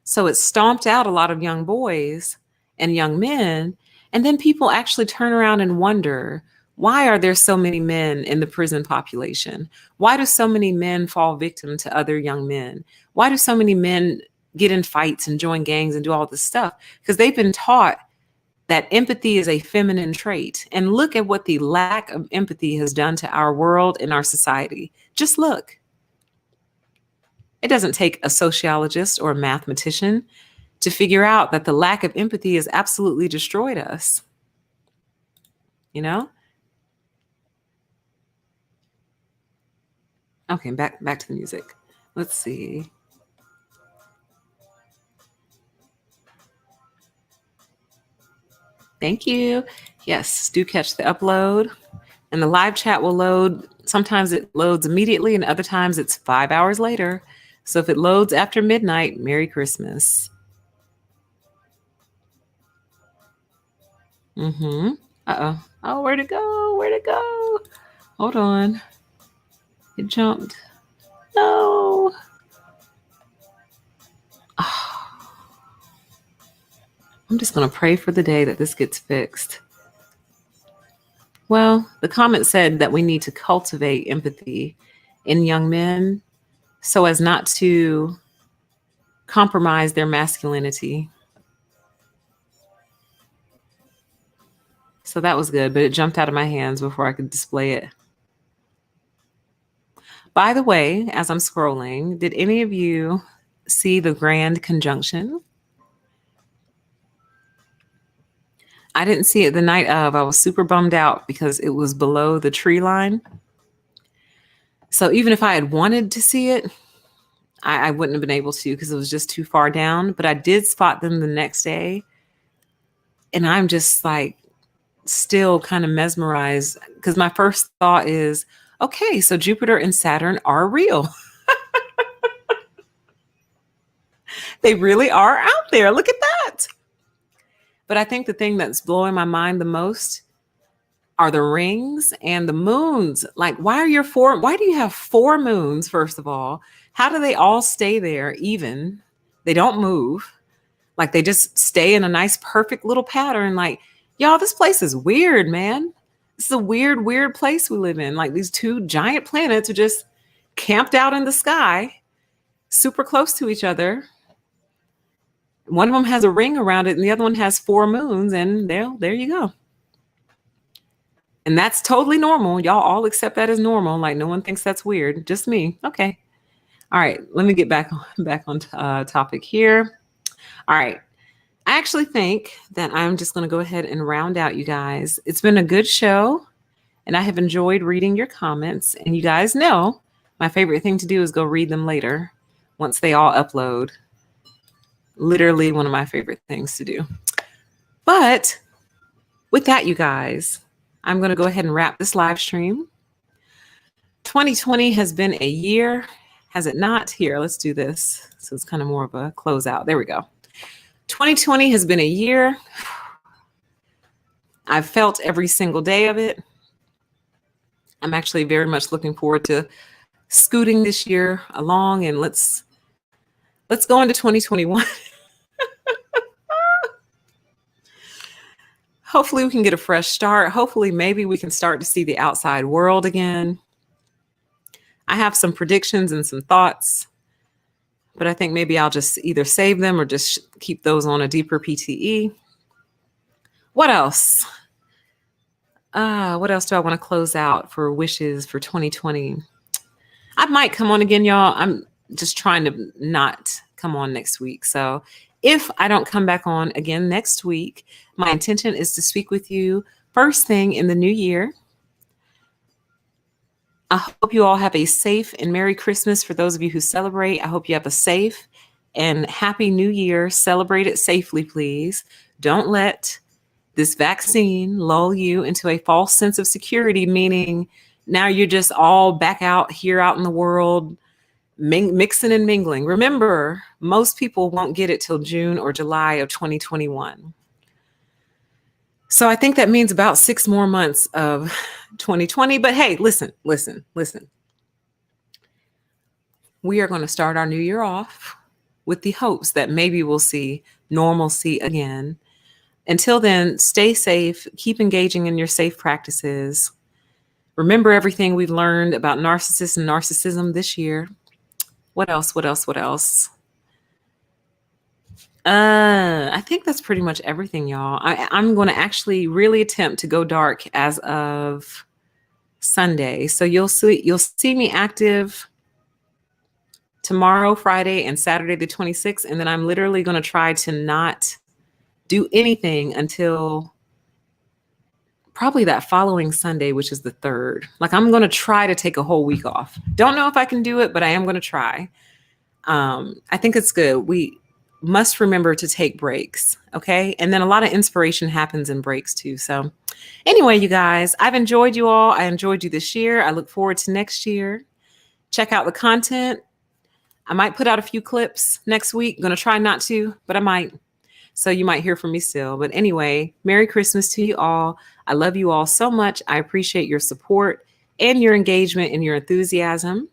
So it stomped out a lot of young boys and young men. And then people actually turn around and wonder, why are there so many men in the prison population? Why do so many men fall victim to other young men? Why do so many men get in fights and join gangs and do all this stuff? Because they've been taught that empathy is a feminine trait. And look at what the lack of empathy has done to our world and our society. Just look. It doesn't take a sociologist or a mathematician to figure out that the lack of empathy has absolutely destroyed us. You know? Okay, back to the music. Let's see. Thank you. Yes, do catch the upload. And the live chat will load. Sometimes it loads immediately and other times it's 5 hours later. So if it loads after midnight, Merry Christmas. Uh-oh. Oh, where'd it go? Hold on. It jumped. No. Oh. I'm just going to pray for the day that this gets fixed. Well, the comment said that we need to cultivate empathy in young men so as not to compromise their masculinity. So that was good, but it jumped out of my hands before I could display it. By the way, as I'm scrolling, did any of you see the grand conjunction? I didn't see it the night of. I was super bummed out because it was below the tree line. So even if I had wanted to see it, I wouldn't have been able to because it was just too far down. But I did spot them the next day. And I'm just like still kind of mesmerized because my first thought is, okay, so Jupiter and Saturn are real. They really are out there. Look at that. But I think the thing that's blowing my mind the most are the rings and the moons. Like, why do you have 4 moons, first of all? How do they all stay there even? They don't move. Like, they just stay in a nice, perfect little pattern. Like, y'all, this place is weird, man. This is a weird, weird place we live in. Like, these 2 giant planets are just camped out in the sky, super close to each other. One of them has a ring around it and the other one has 4 moons, and there you go. And that's totally normal. Y'all all accept that as normal. Like, no one thinks that's weird. Just me. Okay. All right. Let me get back on topic here. All right. I actually think that I'm just going to go ahead and round out, you guys. It's been a good show, and I have enjoyed reading your comments. And you guys know my favorite thing to do is go read them later once they all upload. Literally one of my favorite things to do. But with that, you guys, I'm going to go ahead and wrap this live stream. 2020 has been a year, has it not? Here, let's do this. So it's kind of more of a closeout. There we go. 2020 has been a year. I've felt every single day of it. I'm actually very much looking forward to scooting this year along, and let's go into 2021. Hopefully we can get a fresh start. Hopefully maybe we can start to see the outside world again. I have some predictions and some thoughts, but I think maybe I'll just either save them or just keep those on a deeper PTE. What else? What else do I want to close out for wishes for 2020? I might come on again, y'all. I'm just trying to not come on next week. So if I don't come back on again next week, my intention is to speak with you first thing in the new year. I hope you all have a safe and Merry Christmas for those of you who celebrate. I hope you have a safe and Happy New Year. Celebrate it safely, please. Don't let this vaccine lull you into a false sense of security, meaning now you're just all back out here out in the world, mixing and mingling. Remember, most people won't get it till June or July of 2021. So I think that means about 6 more months of 2020. But hey, listen. We are going to start our new year off with the hopes that maybe we'll see normalcy again. Until then, stay safe, keep engaging in your safe practices. Remember everything we've learned about narcissists and narcissism this year. What else? I think that's pretty much everything, y'all. I'm going to actually really attempt to go dark as of Sunday. So you'll see me active tomorrow, Friday, and Saturday the 26th. And then I'm literally going to try to not do anything until probably that following Sunday, which is the 3rd. Like I'm going to try to take a whole week off. Don't know if I can do it, but I am going to try. I think it's good. We must remember to take breaks. Okay. And then a lot of inspiration happens in breaks too. So anyway, you guys, I've enjoyed you all. I enjoyed you this year. I look forward to next year. Check out the content. I might put out a few clips next week. I'm going to try not to, but I might. So you might hear from me still. But anyway, Merry Christmas to you all. I love you all so much. I appreciate your support and your engagement and your enthusiasm.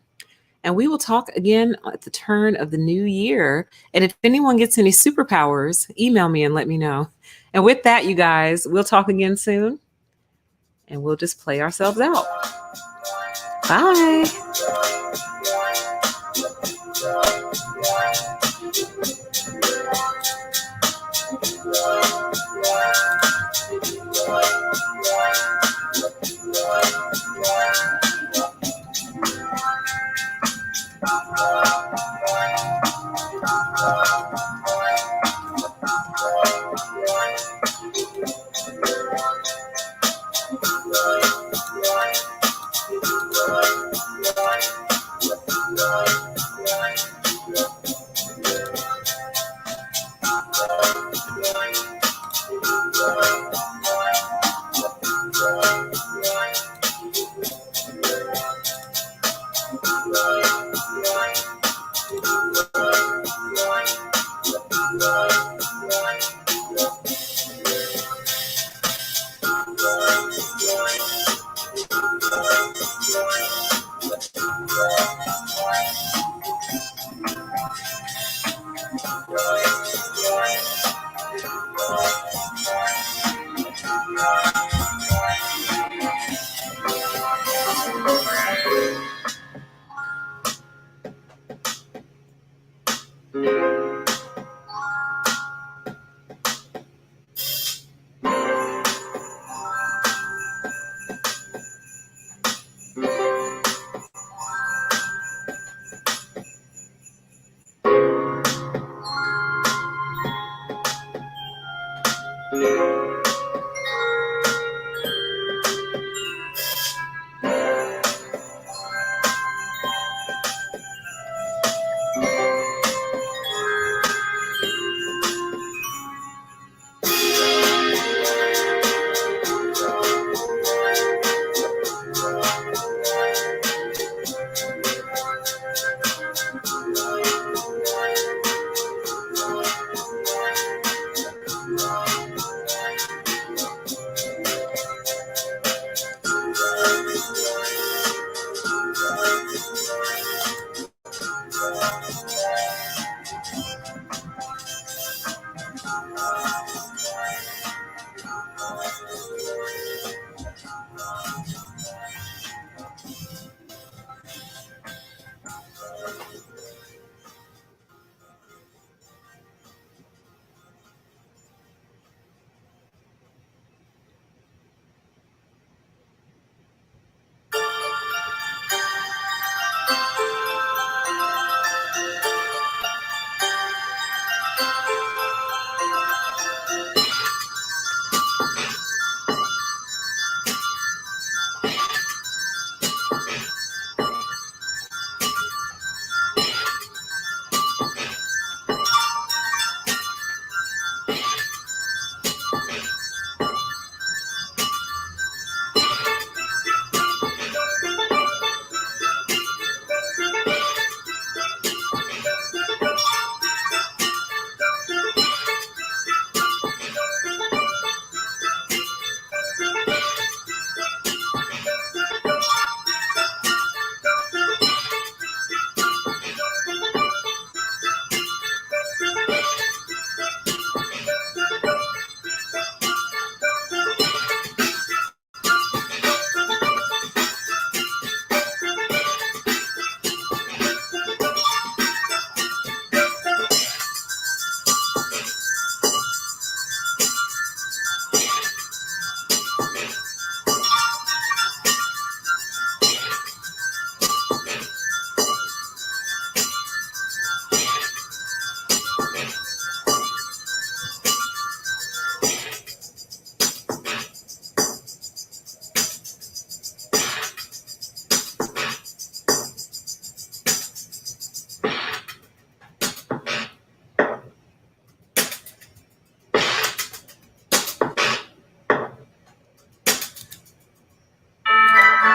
And we will talk again at the turn of the new year. And if anyone gets any superpowers, email me and let me know. And with that, you guys, we'll talk again soon. And we'll just play ourselves out. Bye.